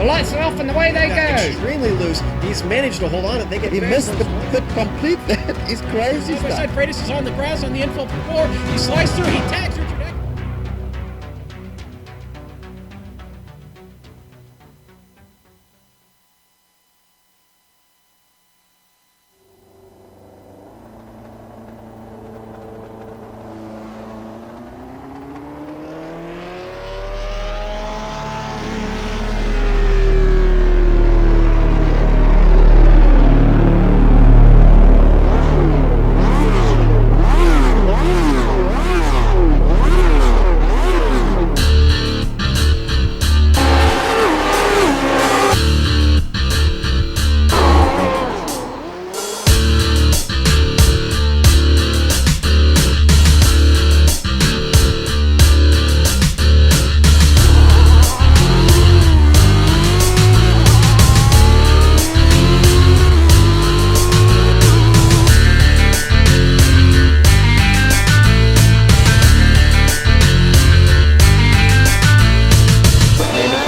The lights are off and away they go. Extremely loose. He's managed to hold on and they get. He missed the complete. That is crazy stuff. Side Freitas is on the grass on the infield floor. He slides through. He tags Richard Eck.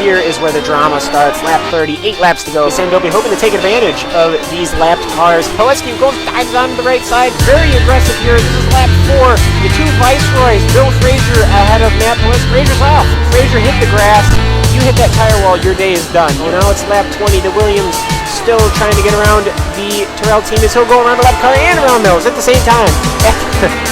Here is where the drama starts. Lap 30, 8 laps to go. Sandopi hoping to take advantage of these lapped cars. Pilecki goes dives on the right side. Very aggressive here. This is lap 4. The two Viceroys. Bill Frazier ahead of Matt Pilecki. Frazier's off. Frazier hit the grass. You hit that tire wall, your day is done. Well, now it's lap 20. The Williams still trying to get around the Terrell team as he'll go around the lap car and around those at the same time.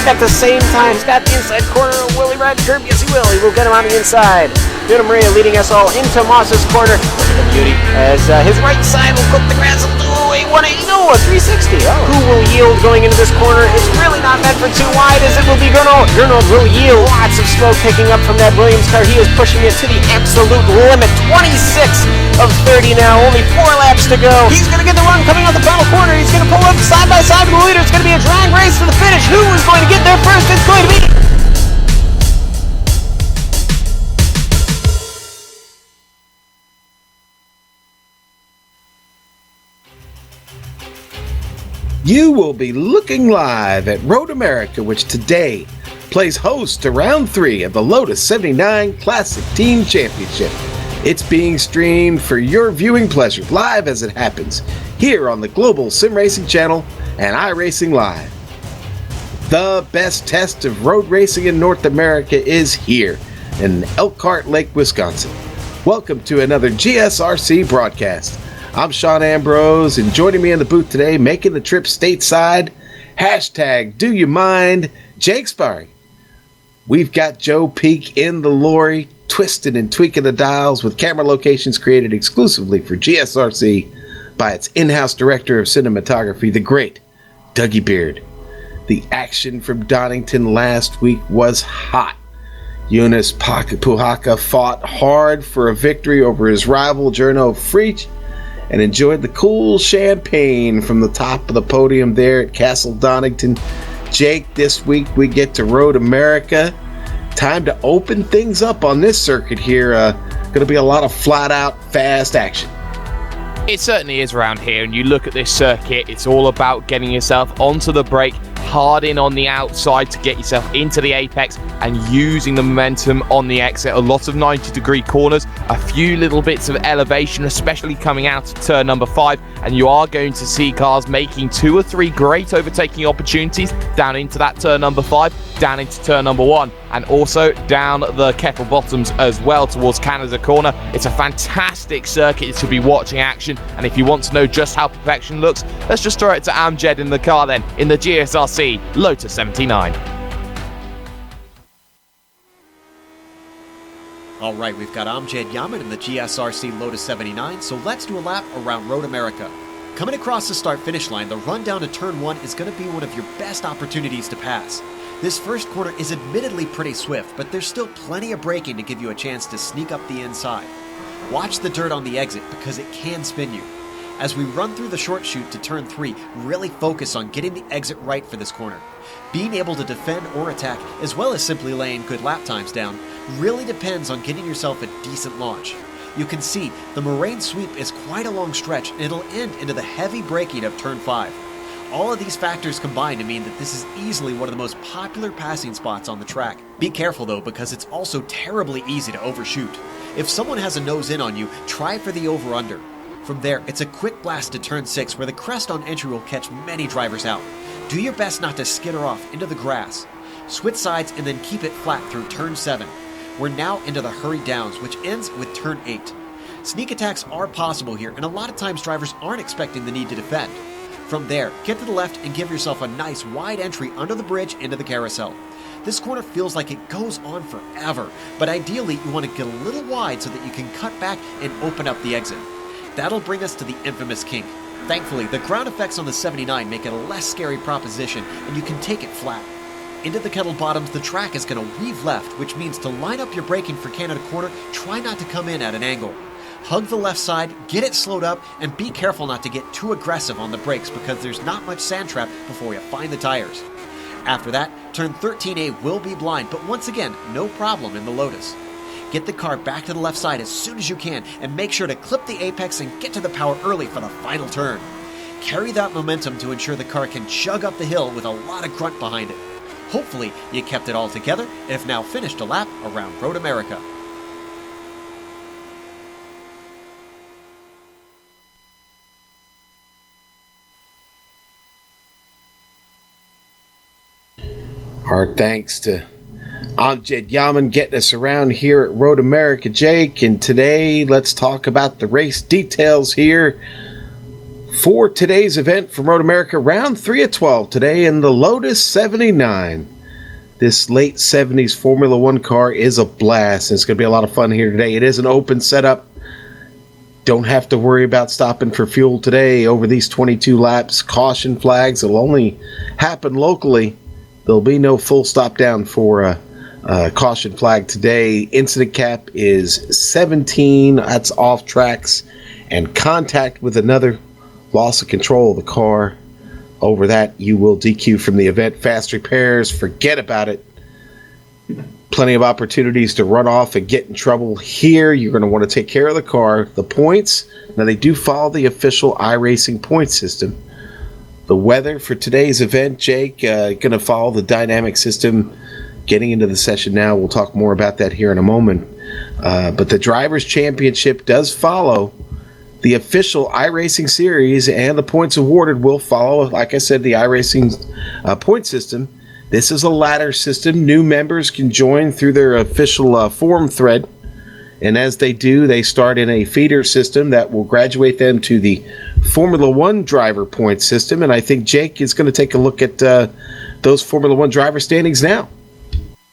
At the same time. He's got the inside corner. Will he ride the curb? Yes, he will. He will get him on the inside. Vita Maria leading us all into Moss's corner. Look at the beauty as his right side will cook the grass. Oh, a 180, no, a 360. Oh. Who will yield going into this corner? It's really not meant for too wide as it will be Gernot. Gernot will yield. Lots of smoke picking up from that Williams car. He is pushing it to the absolute limit. 26 of 30 now. Only 4 laps to go. He's going to get the run coming out the final corner. He's going to pull up side by side with the leader. It's going to be a drag race to the finish. Who is going to get there first? It's going to be... You will be looking live at Road America, which today plays host to round 3 of the Lotus 79 Classic Team Championship. It's being streamed for your viewing pleasure, live as it happens, here on the Global Sim Racing Channel and iRacing Live. The best test of road racing in North America is here in Elkhart Lake, Wisconsin. Welcome to another GSRC broadcast. I'm Sean Ambrose, and joining me in the booth today, making the trip stateside, hashtag Do You Mind, Jake Sparring. We've got Joe Peak in the lorry, twisting and tweaking the dials with camera locations created exclusively for GSRC by its in-house director of cinematography, the great Dougie Beard. The action from Donington last week was hot. Eunice Puhaka fought hard for a victory over his rival Journo Freach and enjoyed the cool champagne from the top of the podium there at Castle Donington. Jake, this week we get to Road America. Time to open things up on this circuit here. Going to be a lot of flat-out, fast action. It certainly is around here, and you look at this circuit, it's all about getting yourself onto the brake, hard in on the outside to get yourself into the apex and using the momentum on the exit. A lot of 90-degree corners, a few little bits of elevation, especially coming out of turn number 5, and you are going to see cars making 2 or 3 great overtaking opportunities down into that turn number 5, down into turn number 1, and also down the kettle bottoms as well towards Canada Corner. It's a fantastic circuit to be watching action, and if you want to know just how perfection looks, let's just throw it to Amjad in the car then, in the GSRC Lotus 79. All right, we've got Amjad Yaman in the GSRC Lotus 79, so let's do a lap around Road America. Coming across the start-finish line, the run down to turn 1 is going to be one of your best opportunities to pass. This first corner is admittedly pretty swift, but there's still plenty of braking to give you a chance to sneak up the inside. Watch the dirt on the exit because it can spin you. As we run through the short chute to turn 3, really focus on getting the exit right for this corner. Being able to defend or attack, as well as simply laying good lap times down, really depends on getting yourself a decent launch. You can see the moraine sweep is quite a long stretch, and it'll end into the heavy braking of turn 5. All of these factors combine to mean that this is easily one of the most popular passing spots on the track. Be careful though, because it's also terribly easy to overshoot. If someone has a nose in on you, try for the over-under. From there, it's a quick blast to turn 6 where the crest on entry will catch many drivers out. Do your best not to skitter off into the grass. Switch sides and then keep it flat through turn 7. We're now into the hurry downs, which ends with turn 8. Sneak attacks are possible here, and a lot of times drivers aren't expecting the need to defend. From there, get to the left and give yourself a nice wide entry under the bridge into the carousel. This corner feels like it goes on forever, but ideally you want to get a little wide so that you can cut back and open up the exit. That'll bring us to the infamous kink. Thankfully, the ground effects on the 79 make it a less scary proposition, and you can take it flat. Into the kettle bottoms, the track is going to weave left, which means to line up your braking for Canada Corner, try not to come in at an angle. Hug the left side, get it slowed up, and be careful not to get too aggressive on the brakes because there's not much sand trap before you find the tires. After that, turn 13A will be blind, but once again, no problem in the Lotus. Get the car back to the left side as soon as you can, and make sure to clip the apex and get to the power early for the final turn. Carry that momentum to ensure the car can chug up the hill with a lot of grunt behind it. Hopefully, you kept it all together and have now finished a lap around Road America. Our thanks to Amjad Yaman getting us around here at Road America, Jake. And today, let's talk about the race details here for today's event from Road America. Round 3 of 12 today in the Lotus 79. This late 70s Formula One car is a blast, and it's going to be a lot of fun here today. It is an open setup. Don't have to worry about stopping for fuel today over these 22 laps. Caution flags will only happen locally. There'll be no full stop down for a caution flag today. Incident cap is 17. That's off tracks and contact with another. Loss of control of the car. Over that, you will DQ from the event. Fast repairs, forget about it. Plenty of opportunities to run off and get in trouble. Here, you're going to want to take care of the car. The points, now they do follow the official iRacing point system. The weather for today's event, Jake, going to follow the dynamic system. Getting into the session now, we'll talk more about that here in a moment. But the Drivers' Championship does follow the official iRacing series, and the points awarded will follow, like I said, the iRacing point system. This is a ladder system. New members can join through their official forum thread. And as they do, they start in a feeder system that will graduate them to the Formula One driver point system. And I think Jake is going to take a look at those Formula One driver standings now.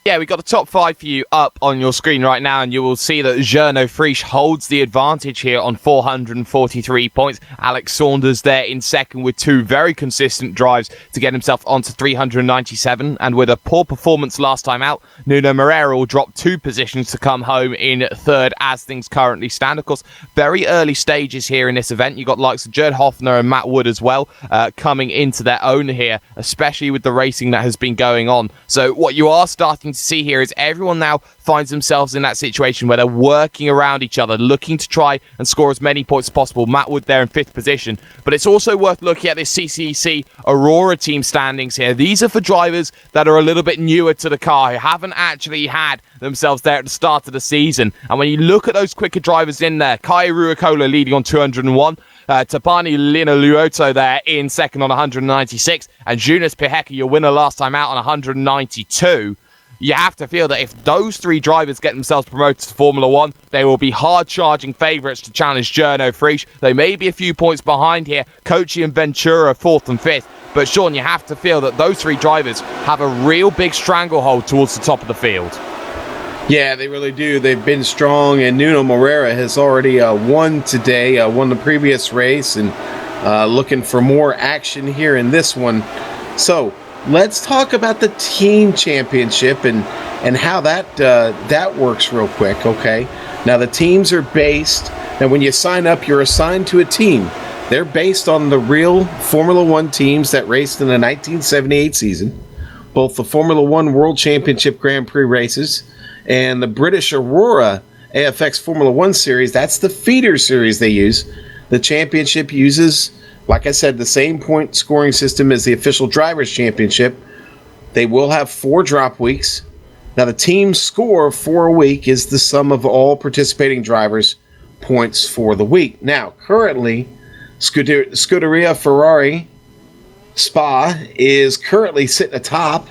Yeah, we've got the top 5 for you up on your screen right now, and you will see that Gernot Frisch holds the advantage here on 443 points. Alex Saunders there in second with 2 very consistent drives to get himself onto 397, and with a poor performance last time out, Nuno Moreira will drop 2 positions to come home in third as things currently stand. Of course, very early stages here in this event. You've got likes of Jerd Hoffner and Matt Wood as well coming into their own here, especially with the racing that has been going on. So what you are starting to see here is everyone now finds themselves in that situation where they're working around each other, looking to try and score as many points as possible. Matt Wood there in 5th position. But it's also worth looking at this CCC Aurora team standings here. These are for drivers that are a little bit newer to the car, who haven't actually had themselves there at the start of the season. And when you look at those quicker drivers in there, Kai Ruokola leading on 201, Tapani Linaluoto there in second on 196, and Jonas Piheka, your winner last time out, on 192. You have to feel that if those 3 drivers get themselves promoted to Formula One, they will be hard-charging favourites to challenge Gernot Frisch. They may be a few points behind here. Kochi and Ventura 4th and 5th. But Sean, you have to feel that those 3 drivers have a real big stranglehold towards the top of the field. Yeah, they really do. They've been strong, and Nuno Moreira has already won today, won the previous race, and looking for more action here in this one. So let's talk about the team championship and how that works real quick, okay? Now, the teams are based, and when you sign up, you're assigned to a team. They're based on the real Formula One teams that raced in the 1978 season, both the Formula One World Championship Grand Prix races and the British Aurora AFX Formula One series. That's the feeder series they use. The championship uses, like I said, the same point scoring system as the official Drivers' Championship. They will have 4 drop weeks. Now, the team score for a week is the sum of all participating drivers' points for the week. Now, currently, Scuderia Ferrari Spa is currently sitting atop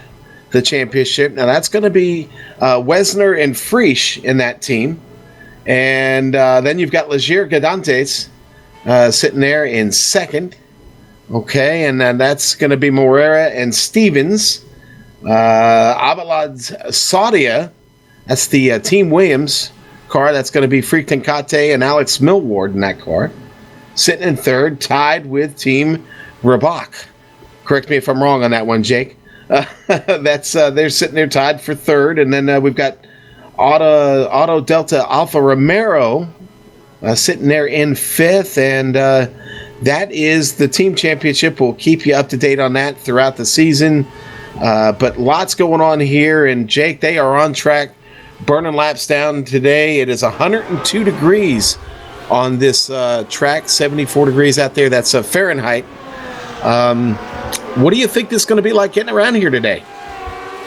the championship. Now, that's going to be Wesner and Frisch in that team. And then you've got Leger Gadantes sitting there in second. Okay, and then that's going to be Moreira and Stevens. Abelard Saudia, that's the Team Williams car. That's going to be Freak Tenkate and Alex Millward in that car. Sitting in third, tied with Team Rabach. Correct me if I'm wrong on that one, Jake. They're sitting there tied for third, and then we've got Auto Delta Alfa Romero sitting there in 5th, and that is the team championship. We'll keep you up to date on that throughout the season, but lots going on here, and Jake, they are on track, burning laps down today. It is 102 degrees on this track, 74 degrees out there. That's Fahrenheit. What do you think this is going to be like getting around here today?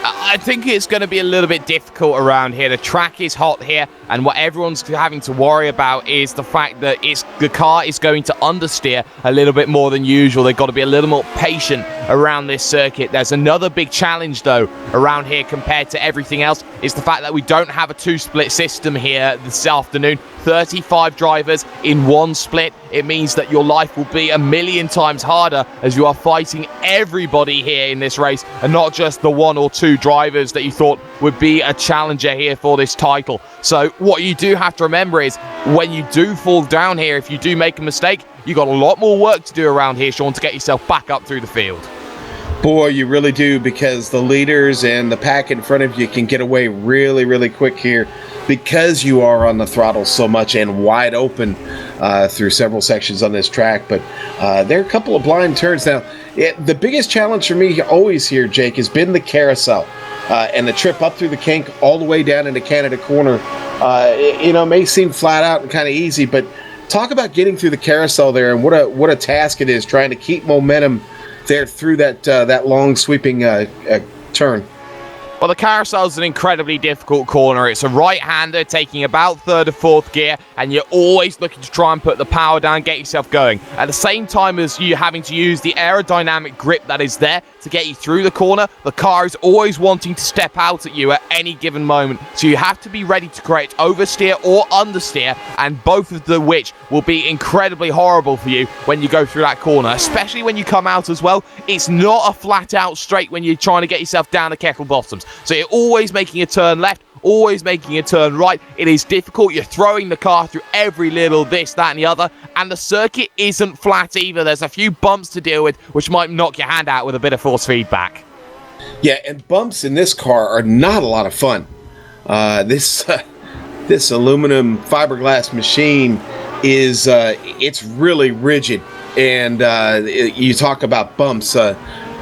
I think it's going to be a little bit difficult around here. The track is hot here, and what everyone's having to worry about is the fact that the car is going to understeer a little bit more than usual. They've got to be a little more patient around this circuit. There's another big challenge, though, around here compared to everything else, is the fact that we don't have a 2-split system here this afternoon. 35 drivers in 1 split. It means that your life will be a million times harder as you are fighting everybody here in this race, and not just the 1 or 2 drivers that you thought would be a challenger here for this title. So what you do have to remember is when you do fall down here, if you do make a mistake, you got a lot more work to do around here, Sean, to get yourself back up through the field. Boy, you really do, because the leaders and the pack in front of you can get away really, really quick here because you are on the throttle so much and wide open through several sections on this track. But there are a couple of blind turns. Now, the biggest challenge for me always here, Jake, has been the carousel and the trip up through the kink all the way down into Canada Corner. It may seem flat out and kind of easy, but talk about getting through the carousel there and what a task it is trying to keep momentum there through that long sweeping turn. Well, the carousel is an incredibly difficult corner. It's a right-hander taking about 3rd or 4th gear, and you're always looking to try and put the power down, get yourself going. At the same time as you having to use the aerodynamic grip that is there to get you through the corner. The car is always wanting to step out at you at any given moment, so you have to be ready to create oversteer or understeer, and both of the which will be incredibly horrible for you when you go through that corner, especially when you come out as well. It's not a flat out straight when you're trying to get yourself down the kettle bottoms, so you're always making a turn left, always making a turn right. It is difficult. You're throwing the car through every little this, that, and the other, and the circuit isn't flat either. There's a few bumps to deal with, which might knock your hand out with a bit of force feedback. Yeah, and bumps in this car are not a lot of fun. This aluminum fiberglass machine is it's really rigid, and you talk about bumps,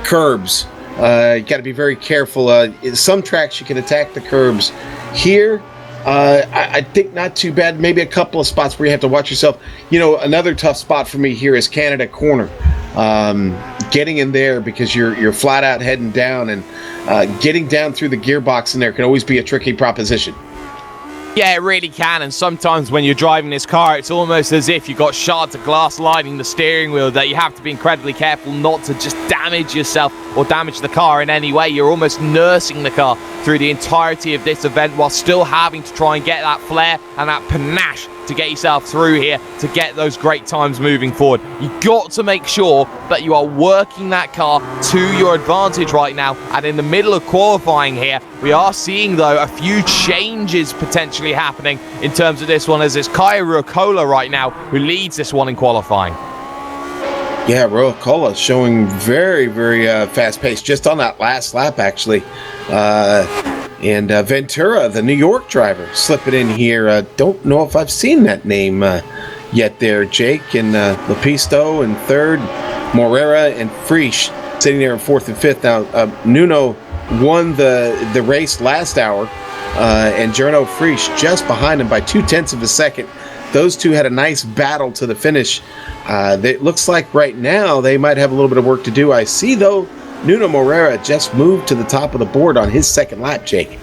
curbs. You got to be very careful. In some tracks you can attack the curbs. Here, I think not too bad. Maybe a couple of spots where you have to watch yourself. You know, another tough spot for me here is Canada Corner. Getting in there because you're flat out heading down, and getting down through the gearbox in there can always be a tricky proposition. Yeah, it really can, and sometimes when you're driving this car, it's almost as if you've got shards of glass lining the steering wheel that you have to be incredibly careful not to just damage yourself or damage the car in any way. You're almost nursing the car through the entirety of this event while still having to try and get that flair and that panache to get yourself through here to get those great times moving forward. You've got to make sure that you are working that car to your advantage right now, and in the middle of qualifying here, we are seeing though a few changes potentially happening in terms of this one, as it's Kaya Ruokola right now who leads this one in qualifying. Yeah, Ruokola showing very, very fast pace just on that last lap, actually. And Ventura, the New York driver, slipping in here. Don't know if I've seen that name yet there. Jake and Lepisto in third. Morera and Frisch sitting there in fourth and fifth. Now, Nuno won the race last hour, and Jarno Frisch just behind him by 0.2 of a second. Those two had a nice battle to the finish. It looks like right now they might have a little bit of work to do. I see, though, Nuno Moreira just moved to the top of the board on his second lap, Jake.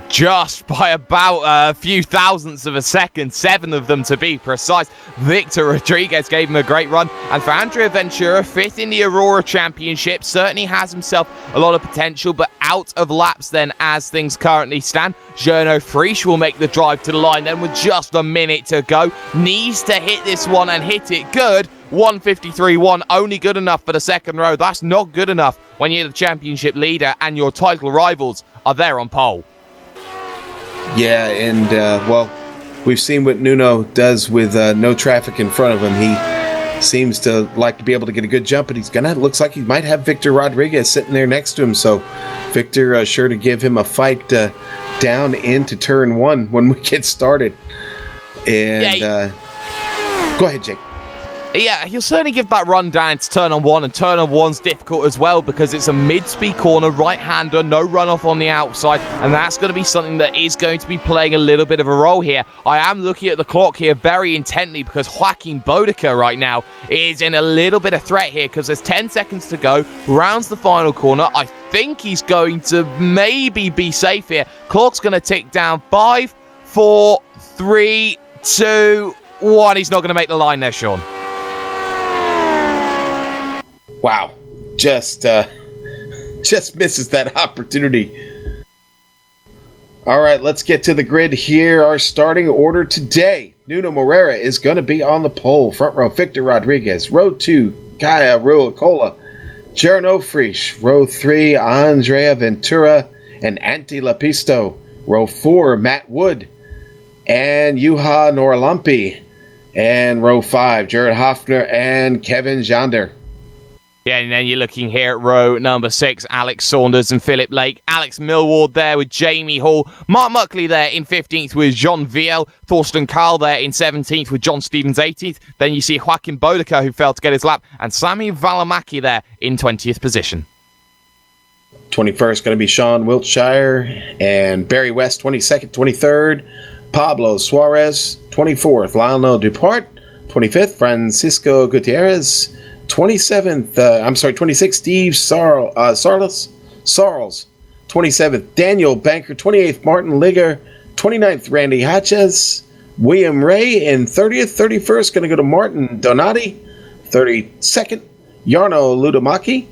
Just by about a few thousandths of a second, 7 of them to be precise. Victor Rodriguez gave him a great run, and for Andrea Ventura, 5th in the Aurora Championship, certainly has himself a lot of potential, but out of laps then as things currently stand. Jarno Frisch will make the drive to the line then with just a minute to go. Needs to hit this one and hit it good. 153.1, only good enough for the second row. That's not good enough when you're the championship leader and your title rivals are there on pole. Yeah, and, well, we've seen what Nuno does with no traffic in front of him. He seems to like to be able to get a good jump, and looks like he might have Victor Rodriguez sitting there next to him. So Victor sure to give him a fight down into turn 1 when we get started. And go ahead, Jake. Yeah, he'll certainly give that run down to turn on 1, and turn on 1's difficult as well because it's a mid-speed corner, right-hander, no runoff on the outside, and that's going to be something that is going to be playing a little bit of a role here. I am looking at the clock here very intently because Joaquin Bodica right now is in a little bit of threat here because there's 10 seconds to go, rounds the final corner. I think he's going to maybe be safe here. Clock's going to tick down. 5, 4, 3, 2, 1. He's not going to make the line there, Sean. Wow, just misses that opportunity. All right, let's get to the grid here. Our starting order today. Nuno Moreira is going to be on the pole. Front row, Victor Rodriguez. Row 2, Kaya Ruokola. Jarno Frisch. Row 3, Andrea Ventura and Antti Lepisto. Row 4, Matt Wood and Juha Norlampi. And row 5, Jared Hoffner and Kevin Jander. Yeah, and then you're looking here at row number 6, Alex Saunders and Philip Lake. Alex Millward there with Jamie Hall. Mark Muckley there in 15th with Jean Viel. Thorsten Karl there in 17th with John Stevens 18th. Then you see Joaquin Bodica, who failed to get his lap. And Sami Valimaki there in 20th position. 21st going to be Sean Wiltshire and Barry West, 22nd, 23rd. Pablo Suarez, 24th. Lionel Dupart, 25th. Francisco Gutierrez, 26th, Steve Sarles, 27th, Daniel Banker, 28th, Martin Ligger, 29th, Randy Hatches, William Ray, and 31st, going to go to Martin Donati, 32nd, Jarno Ludamaki,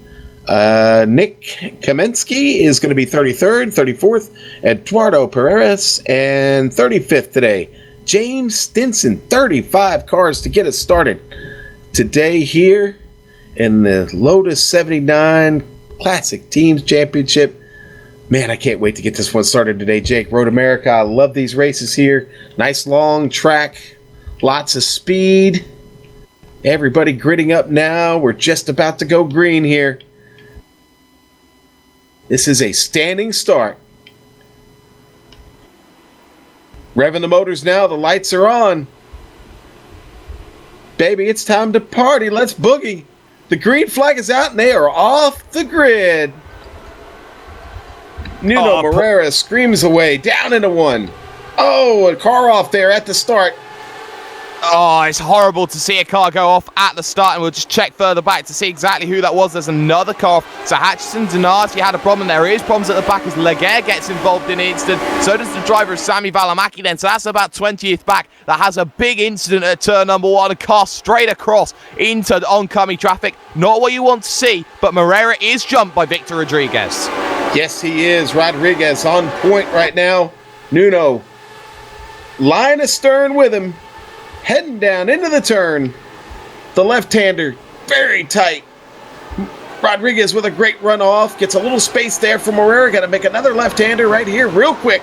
Nick Kamensky is going to be 33rd, 34th, Eduardo Perez, and 35th today. James Stinson, 35 cars to get us started today here in the Lotus 79 Classic Teams Championship. Man, I can't wait to get this one started today, Jake. Road America, I love these races here. Nice long track, lots of speed. Everybody gridding up now. We're just about to go green here. This is a standing start. Revving the motors now. The lights are on. Baby, it's time to party. Let's boogie. The green flag is out and they are off the grid. Nuno Moreira screams away, down into one. Oh, a car off there at the start. Oh, it's horrible to see a car go off at the start, and we'll just check further back to see exactly who that was. There's another car off. So Hutchison Denardi had a problem. There is problems at the back as Laguerre gets involved in an incident. So does the driver, Sami Valimaki then. So that's about 20th back. That has a big incident at turn number one. A car straight across into the oncoming traffic. Not what you want to see, but Moreira is jumped by Victor Rodriguez. Yes, he is. Rodriguez on point right now. Nuno, line astern with him. Heading down into the turn. The left-hander, very tight. Rodriguez with a great runoff. Gets a little space there for Moreira. Got to make another left-hander right here real quick.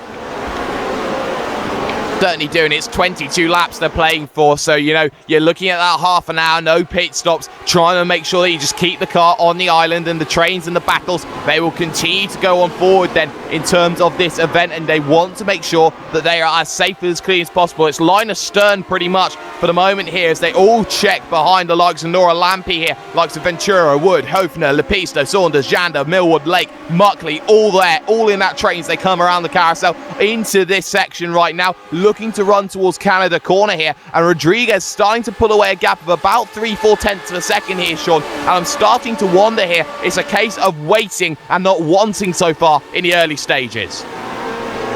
Certainly doing. It's 22 laps they're playing for, so you're looking at that half an hour, no pit stops, trying to make sure that you just keep the car on the island, and the trains and the battles, they will continue to go on forward then in terms of this event, and they want to make sure that they are as safe and as clean as possible. It's line astern pretty much for the moment here as they all check behind the likes of Nora Lampe here, likes of Ventura, Wood, Hofner, Lepisto, Saunders, Janda, Millwood, Lake, Muckley, all there, all in that train as they come around the carousel into this section right now, looking to run towards Canada corner here, and Rodriguez starting to pull away a gap of about 3-4 tenths of a second here, Sean, and I'm starting to wonder here, it's a case of waiting and not wanting so far in the early stages.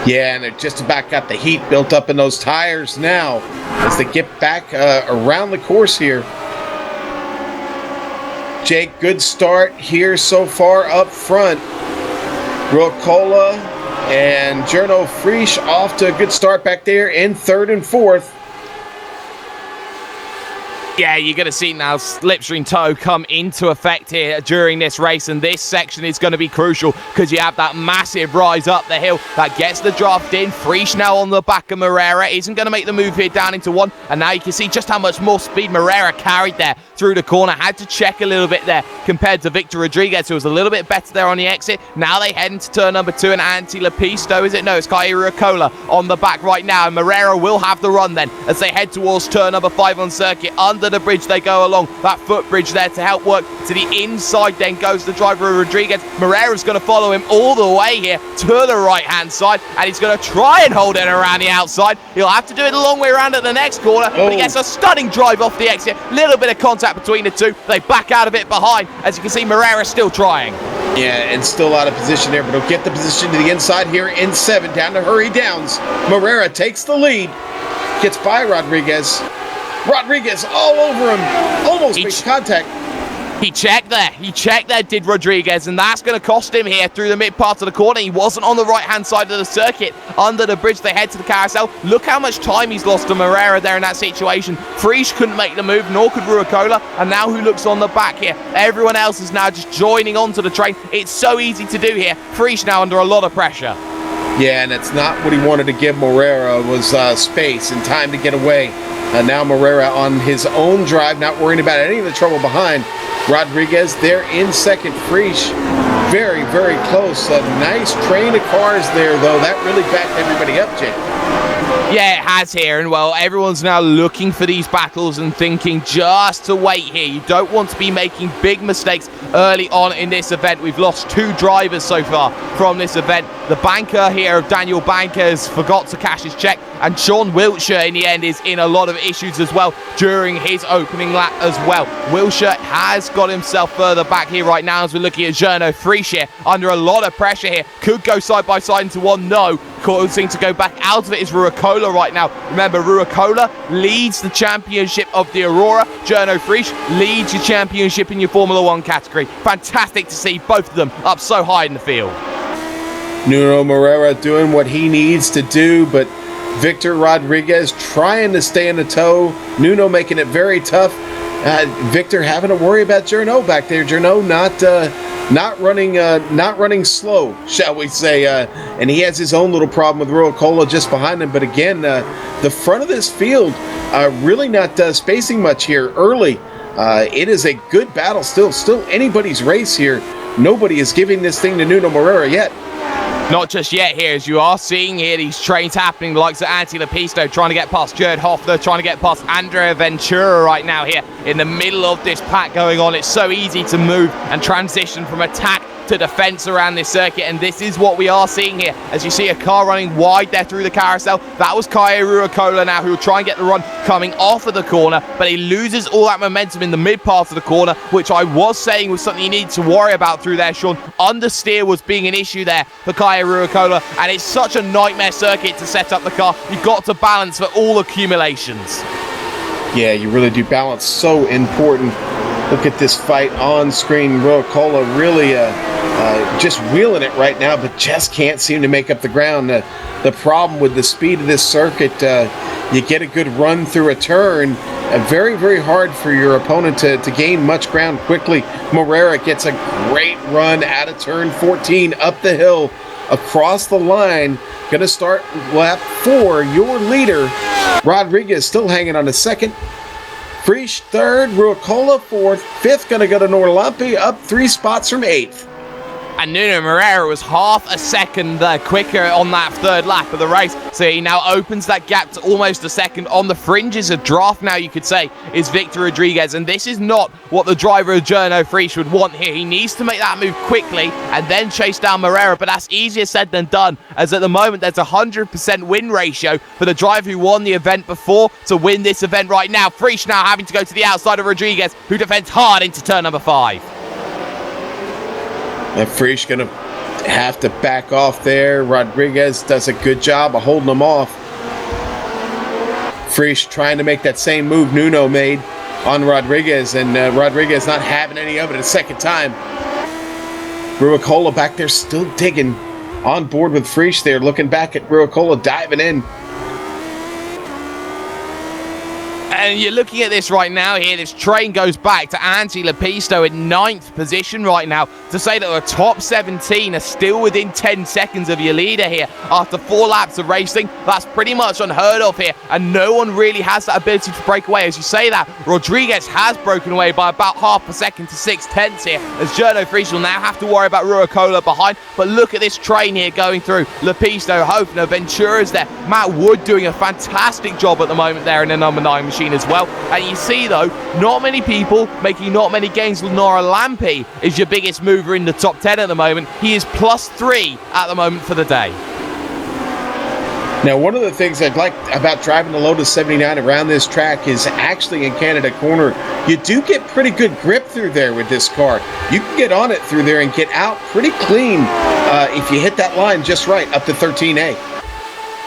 Yeah, and they're just about got the heat built up in those tires now as they get back around the course here. Jake, good start here so far up front. Rucola and Jerno Friesch off to a good start back there in third and fourth. Yeah, you're going to see now slipstream toe come into effect here during this race, and this section is going to be crucial because you have that massive rise up the hill that gets the draft in. Friesch now on the back of Moreira isn't going to make the move here down into one, and now you can see just how much more speed Moreira carried there through the corner. Had to check a little bit there compared to Victor Rodriguez, who was a little bit better there on the exit. Now they head into turn number two, and Antti Lepisto, is it? No, it's Kai Rucola on the back right now, and Moreira will have the run then as they head towards turn number 5 on circuit. Under the bridge they go along, that footbridge there to help work to the inside. Then goes the driver Rodriguez. Moreira's going to follow him all the way here to the right hand side, and he's going to try and hold it around the outside. He'll have to do it the long way around at the next corner, but he gets a stunning drive off the exit. Little bit of contact between the two. They back out of it behind. As you can see, Moreira still trying. Yeah, and still out of position there, but he'll get the position to the inside here in 7, down to Hurry Downs. Moreira takes the lead, gets by Rodriguez. Rodriguez all over him, almost makes contact. He checked there, did Rodriguez, and that's going to cost him here through the mid part of the corner. He wasn't on the right-hand side of the circuit. Under the bridge, they head to the carousel. Look how much time he's lost to Moreira there in that situation. Friesch couldn't make the move, nor could Rucola, and now who looks on the back here? Everyone else is now just joining onto the train. It's so easy to do here. Friesch now under a lot of pressure. Yeah, and it's not what he wanted to give Moreira, was space and time to get away. Now Moreira on his own drive, not worrying about any of the trouble behind. Rodriguez there in second. Friesch very, very close. A nice train of cars there, though. That really backed everybody up, Jake. Yeah, it has here, and well, everyone's now looking for these battles and thinking just to wait here. You don't want to be making big mistakes early on in this event. We've lost 2 drivers so far from this event. The banker here of Daniel Bankers forgot to cash his check, and Sean Wiltshire in the end is in a lot of issues as well during his opening lap as well. Wiltshire has got himself further back here right now as we're looking at Journo Frisch here under a lot of pressure here. Could go side by side into one, no. Causing to go back out of it is Ruakola right now. Remember, Ruakola leads the championship of the Aurora. Journo Frisch leads your championship in your Formula 1 category. Fantastic to see both of them up so high in the field. Nuno Moreira doing what he needs to do, but Victor Rodriguez trying to stay in the tow. Nuno making it very tough. Victor having to worry about Journo back there. Journo not running slow, shall we say, and he has his own little problem with Ruakola just behind him. But again, the front of this field really not spacing much here early. It is a good battle still anybody's race here. Nobody is giving this thing to Nuno Moreira yet. Not just yet here, as you are seeing here these trains happening, the likes of Antti Lepisto trying to get past Jared Hoffler, trying to get past Andrea Ventura right now here in the middle of this pack going on. It's so easy to move and transition from attack to defense around this circuit, and this is what we are seeing here as you see a car running wide there through the carousel. That was Kaia Ruakola now, who will try and get the run coming off of the corner, but he loses all that momentum in the mid part of the corner, which I was saying was something you needed to worry about through there, Sean. Understeer was being an issue there for Kaia Ruakola, and it's such a nightmare circuit to set up the car. You've got to balance for all accumulations. Yeah, you really do. Balance so important. Look at this fight on screen. Ruakola really just wheeling it right now, but just can't seem to make up the ground. The problem with the speed of this circuit, you get a good run through a turn, very, very hard for your opponent to gain much ground quickly. Moreira gets a great run out of turn 14, up the hill, across the line. Going to start lap 4. Your leader, Rodriguez, still hanging on the second. Frisch third, Ruakola fourth, fifth going to go to Norlampi, up 3 spots from 8th. And Nuno Moreira was half a second quicker on that third lap of the race, so he now opens that gap to almost a second. On the fringes of draft now, you could say, is Victor Rodriguez, and this is not what the driver of Journo Frisch would want here. He needs to make that move quickly and then chase down Moreira, but that's easier said than done, as at the moment there's a 100% win ratio for the driver who won the event before to win this event right now. Frisch now having to go to the outside of Rodriguez, who defends hard into turn number 5. And Frisch going to have to back off there. Rodriguez does a good job of holding him off. Frisch trying to make that same move Nuno made on Rodriguez, and Rodriguez not having any of it a second time. Ruakola back there still digging on board with Frisch there, looking back at Ruakola diving in. And you're looking at this right now here. This train goes back to Antti Lepisto in 9th position right now. To say that the top 17 are still within 10 seconds of your leader here after 4 laps of racing, that's pretty much unheard of here. And no one really has that ability to break away. As you say that, Rodriguez has broken away by about half a second to 6/10 here, as Journo Frisch will now have to worry about Ruakola behind. But look at this train here going through. Lepisto, Hofner, Ventura's there. Matt Wood doing a fantastic job at the moment there in the number 9 machine as well. And you see though, not many people making not many gains. Nora Lampe is your biggest mover in the top 10 at the moment. He is +3 at the moment for the day. Now, one of the things I like about driving the Lotus 79 around this track is actually in Canada Corner, you do get pretty good grip through there with this car. You can get on it through there and get out pretty clean if you hit that line just right up to 13A.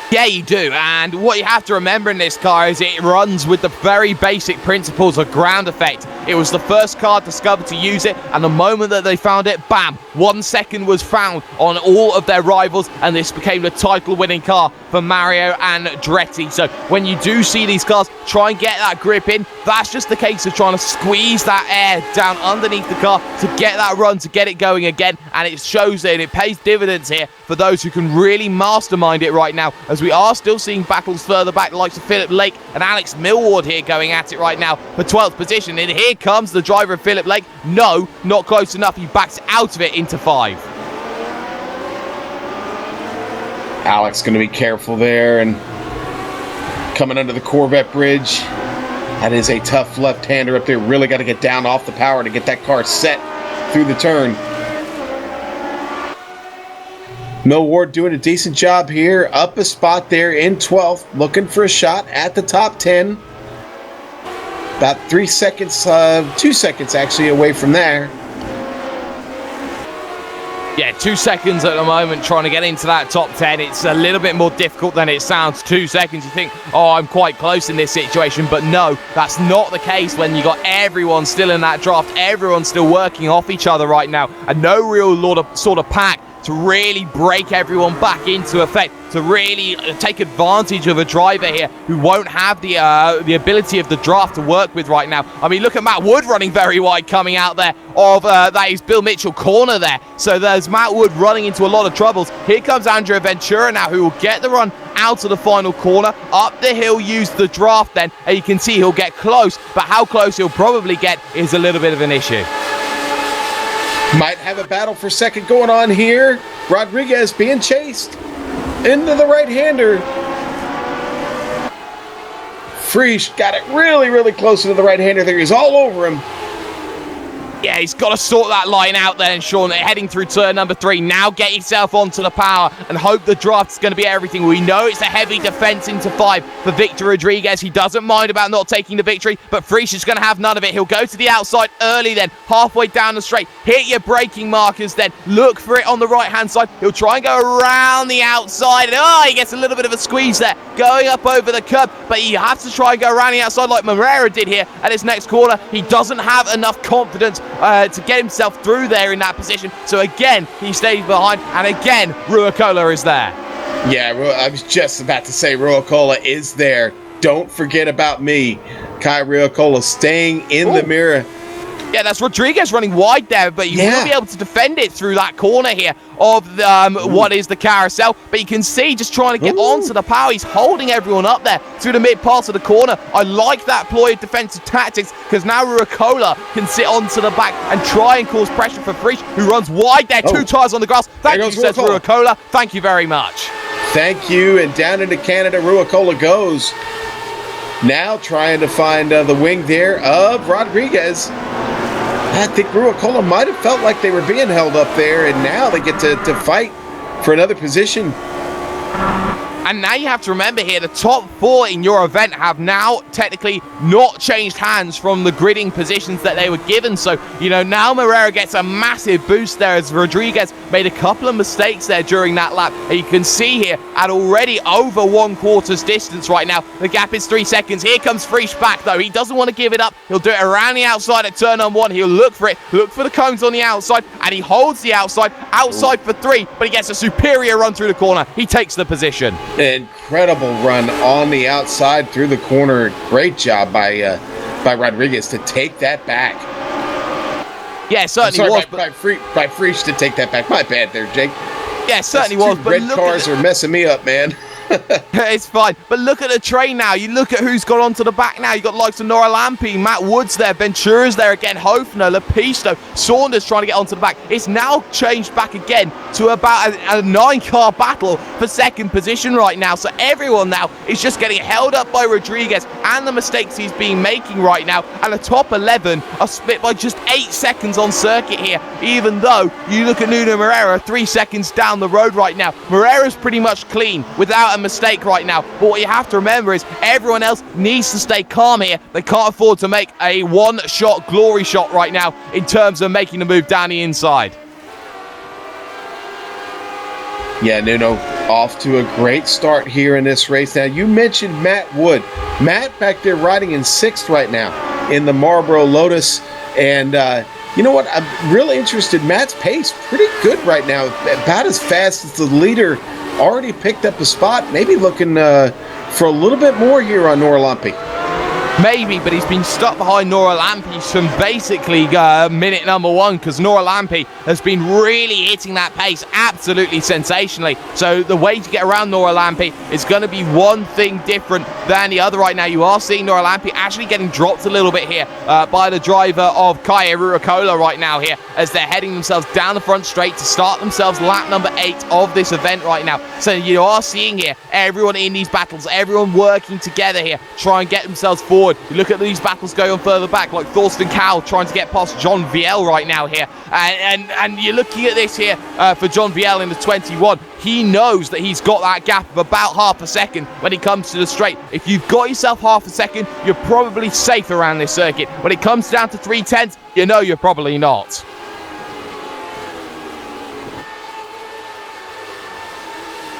Yeah, you do, and what you have to remember in this car is it runs with the very basic principles of ground effect. It was the first car discovered to use it, and the moment that they found it, bam, 1 second was found on all of their rivals, and this became the title-winning car for Mario Andretti. So when you do see these cars try and get that grip in, that's just the case of trying to squeeze that air down underneath the car to get that run, to get it going again, and it shows that it pays dividends here for those who can really mastermind it right now, as we are still seeing battles further back, the likes of Philip Lake and Alex Millward here going at it right now for 12th position. And here comes the driver of Philip Lake. No, not close enough. He backs out of it into 5. Alex going to be careful there and coming under the Corvette bridge. That is a tough left-hander up there. Really got to get down off the power to get that car set through the turn. Millward doing a decent job here. Up a spot there in 12th. Looking for a shot at the top 10. About 3 seconds, 2 seconds actually away from there. Yeah, 2 seconds at the moment trying to get into that top 10. It's a little bit more difficult than it sounds. 2 seconds, you think, oh, I'm quite close in this situation. But no, that's not the case when you got everyone still in that draft. Everyone's still working off each other right now. And no real sort of pack to really break everyone back into effect, to really take advantage of a driver here who won't have the ability of the draft to work with right now. I mean, look at Matt Wood running very wide coming out there of that is Bill Mitchell corner there. So there's Matt Wood running into a lot of troubles. Here comes Andrea Ventura now, who will get the run out of the final corner. Up the hill, use the draft then, and you can see he'll get close, but how close he'll probably get is a little bit of an issue. Might have a battle for second going on here. Rodriguez being chased into the right-hander. Friesch got it really, really close to the right-hander there. He's all over him. Yeah, he's got to sort that line out then, Sean. Heading through turn number 3. Now get yourself onto the power and hope the draft's going to be everything. We know it's a heavy defense into 5 for Victor Rodriguez. He doesn't mind about not taking the victory, but Friesch is going to have none of it. He'll go to the outside early then, halfway down the straight. Hit your braking markers then. Look for it on the right-hand side. He'll try and go around the outside. And, he gets a little bit of a squeeze there, going up over the curb, but he has to try and go around the outside like Moreira did here at his next corner. He doesn't have enough confidence to get himself through there in that position. So again, he stays behind, and again, Ruicola is there. Yeah, I was just about to say Ruicola is there. Don't forget about me. Kai Ruicola staying in the mirror. Yeah, that's Rodriguez running wide there, but you will be able to defend it through that corner here of what is the carousel. But you can see just trying to get onto the power. He's holding everyone up there through the mid part of the corner. I like that ploy of defensive tactics because now Ruicola can sit onto the back and try and cause pressure for Friesch, who runs wide there, 2 tires on the grass. Thank you, says Ruicola. Thank you very much. Thank you, and down into Canada, Ruicola goes. Now trying to find the wing there of Rodriguez. I think Ruicola might have felt like they were being held up there, and now they get to fight for another position. And now you have to remember here, the top 4 in your event have now technically not changed hands from the gridding positions that they were given. So, now Moreira gets a massive boost there as Rodriguez made a couple of mistakes there during that lap. And you can see here at already over 1/4 distance right now. The gap is 3 seconds. Here comes Friesch back though. He doesn't want to give it up. He'll do it around the outside at turn number 1. He'll look for it, look for the cones on the outside, and he holds the outside for 3, but he gets a superior run through the corner. He takes the position. Incredible run on the outside through the corner. Great job by Rodriguez to take that back. Yeah, it certainly was. By Friesch to take that back. My bad there, Jake. Yeah, it certainly was. But red cars are messing me up, man. It's fine. But look at the train now. You look at who's got onto the back now. You got the likes of Nora Lampe, Matt Woods there, Ventura's there again, Hofner, Lepisto, Saunders trying to get onto the back. It's now changed back again to about a 9-car battle for second position right now. So everyone now is just getting held up by Rodriguez and the mistakes he's been making right now. And the top 11 are split by just 8 seconds on circuit here, even though you look at Nuno Moreira 3 seconds down the road right now. Moreira's pretty much clean without a mistake right now, but what you have to remember is everyone else needs to stay calm here. They can't afford to make a one-shot glory shot right now in terms of making the move down the inside. Yeah, Nuno off to a great start here in this race. Now, you mentioned Matt Wood. Matt back there riding in 6th right now in the Marlboro Lotus, and you know what? I'm really interested. Matt's pace pretty good right now, about as fast as the leader. Already picked up a spot, maybe looking for a little bit more here on Nora Lampe. Maybe, but he's been stuck behind Nora Lampe from basically minute number 1 because Nora Lampe has been really hitting that pace absolutely sensationally. So the way to get around Nora Lampe is going to be one thing different than the other right now. You are seeing Nora Lampe actually getting dropped a little bit here by the driver of Kai Ruicola right now here as they're heading themselves down the front straight to start themselves lap number 8 of this event right now. So you are seeing here everyone in these battles, everyone working together here, try and get themselves forward forward. You look at these battles going on further back, like Thorsten Cowell trying to get past John Viel right now here. And you're looking at this here for John Viel in the 21. He knows that he's got that gap of about half a second when he comes to the straight. If you've got yourself half a second, you're probably safe around this circuit. When it comes down to 3/10, you know you're probably not.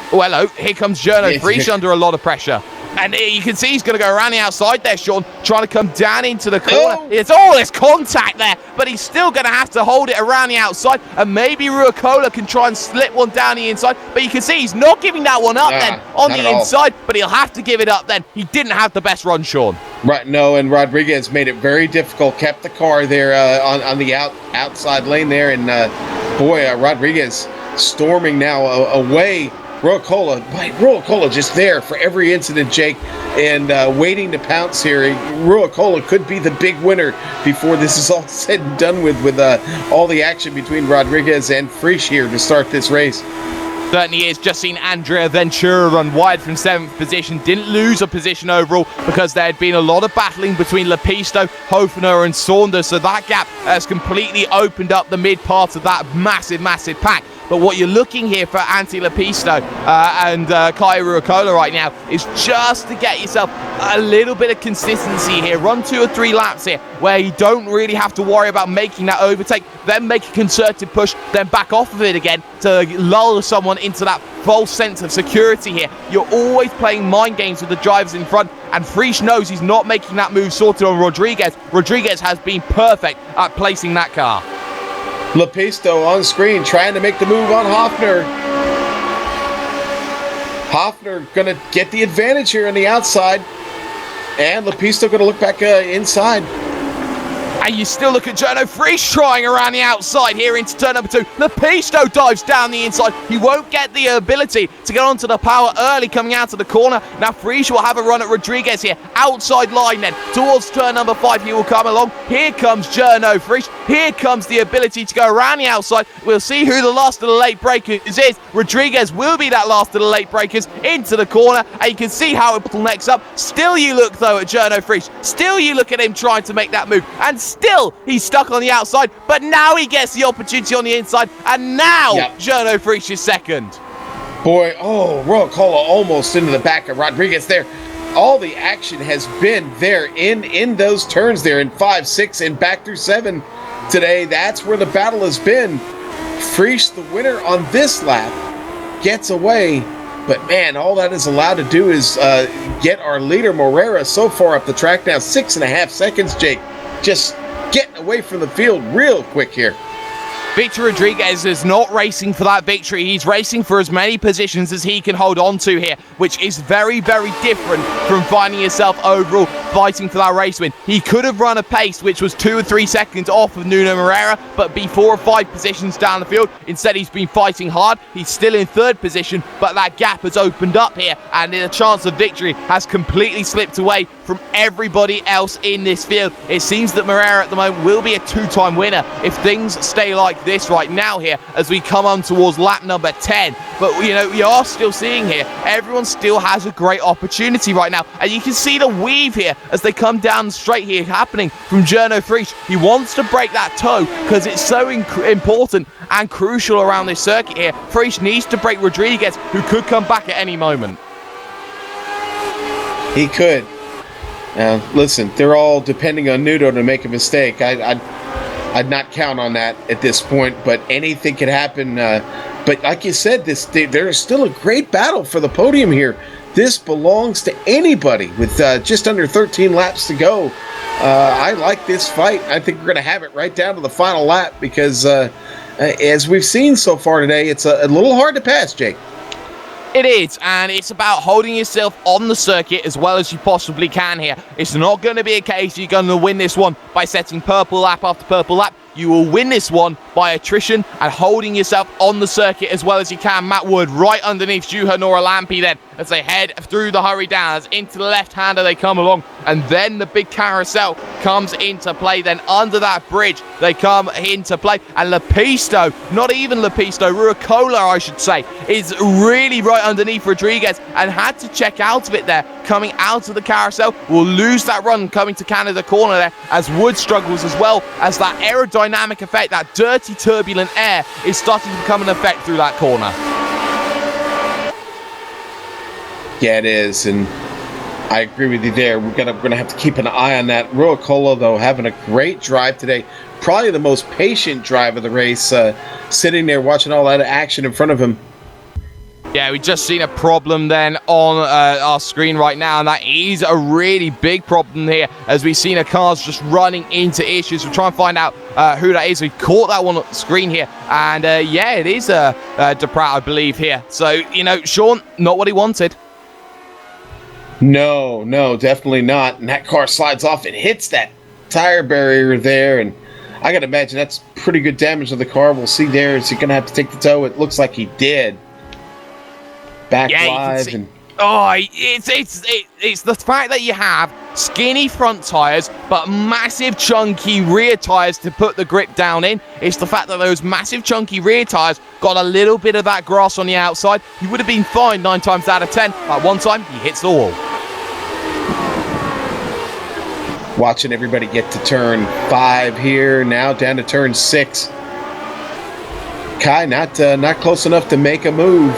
Oh, hello. Here comes Journo Frisch under a lot of pressure. And you can see he's going to go around the outside there, Sean, trying to come down into the corner. It's all this contact there, but he's still going to have to hold it around the outside, and maybe Ruokola can try and slip one down the inside, but you can see he's not giving that one up then on the inside, but he'll have to give it up then. He didn't have the best run, Sean. Right, no, and Rodriguez made it very difficult, kept the car there on the outside lane there, and Rodriguez storming now away. Ruokola just there for every incident, Jake, and waiting to pounce here. Ruokola could be the big winner before this is all said and done with all the action between Rodriguez and Frisch here to start this race. Certainly is. Just seen Andrea Ventura run wide from 7th position. Didn't lose a position overall because there had been a lot of battling between Lepisto, Hofner and Saunders. So that gap has completely opened up the mid part of that massive pack. But what you're looking here for Antti Lepisto and Kai Ruokola right now is just to get yourself a little bit of consistency here. Run 2 or 3 laps here where you don't really have to worry about making that overtake, then make a concerted push, then back off of it again to lull someone into that false sense of security here. You're always playing mind games with the drivers in front, and Frisch knows he's not making that move sorted on Rodriguez. Rodriguez has been perfect at placing that car. Lepisto on screen trying to make the move on Hofner. Hofner going to get the advantage here on the outside. And Lepisto going to look back inside. And you still look at Journo Frisch trying around the outside here into turn number 2. Lepisto dives down the inside. He won't get the ability to get onto the power early coming out of the corner. Now Frisch will have a run at Rodriguez here. Outside line then. Towards turn number 5 he will come along. Here comes Journo Frisch. Here comes the ability to go around the outside. We'll see who the last of the late breakers is. Rodriguez will be that last of the late breakers into the corner. And you can see how it bottlenecks up. Still you look though at Journo Frisch. Still you look at him trying to make that move. And still, he's stuck on the outside, but now he gets the opportunity on the inside, and now Journo Frisch is second. Boy, Ruokola almost into the back of Rodriguez there. All the action has been there in those turns there in 5, 6, and back through 7 today. That's where the battle has been. Frisch, the winner on this lap, gets away, but man, all that is allowed to do is get our leader Morera so far up the track now. 6.5 seconds, Jake. Just getting away from the field real quick here. Victor Rodriguez is not racing for that victory. He's racing for as many positions as he can hold on to here, which is very, very different from finding yourself overall fighting for that race win. He could have run a pace which was 2 or 3 seconds off of Nuno Moreira, but be 4 or 5 positions down the field. Instead, he's been fighting hard. He's still in 3rd position, but that gap has opened up here, and the chance of victory has completely slipped away from everybody else in this field. It seems that Moreira at the moment will be a 2-time winner if things stay like this right now here as we come on towards lap number 10. But you know, you are still seeing here, everyone still has a great opportunity right now, and you can see the weave here as they come down straight here happening from Journo Frisch. He wants to break that toe because it's so important and crucial around this circuit here. Frisch needs to break Rodriguez, who could come back at any moment. He could. Now, listen, they're all depending on Nuno to make a mistake. I'd not count on that at this point, but anything could happen. But like you said, there's still a great battle for the podium here. This belongs to anybody with just under 13 laps to go. I like this fight. I think we're going to have it right down to the final lap because, as we've seen so far today, it's a little hard to pass, Jake. It is, and it's about holding yourself on the circuit as well as you possibly can here. It's not going to be a case you're going to win this one by setting purple lap after purple lap. you will win this one by attrition and holding yourself on the circuit as well as you can. Matt Wood right underneath Juha Noralampi then as they head through the hurry down. As into the left-hander they come along, and then the big carousel comes into play. Then under that bridge they come into play, and Lepisto, not even Lepisto, Ruicola I should say, is really right underneath Rodriguez and had to check out of it there. Coming out of the carousel, will lose that run coming to Canada corner there as Wood struggles as well as that aerodynamic effect, that dirty turbulent air is starting to become an effect through that corner. Yeah, it is, and I agree with you there. We're gonna have to keep an eye on that. Ruicola, though, having a great drive today. Probably the most patient drive of the race, sitting there watching all that action in front of him. Yeah, we just seen a problem then on our screen right now, and that is a really big problem here as we've seen a car's just running into issues. We'll try and find out who that is. We caught that one on the screen here, and yeah, it is Deprat, I believe, here. So, you know, Sean, not what he wanted. No, definitely not. And that car slides off and hits that tire barrier there, and I gotta imagine that's pretty good damage to the car. We'll see there. Is he gonna have to take the tow? It looks like he did. Back live and it's the fact that you have skinny front tires but massive chunky rear tires to put the grip down in. It's the fact that those massive chunky rear tires got a little bit of that grass on the outside. He would have been fine 9 times out of 10. At one time he hits the wall. Watching everybody get to turn 5 here, now down to turn 6. Kai not close enough to make a move.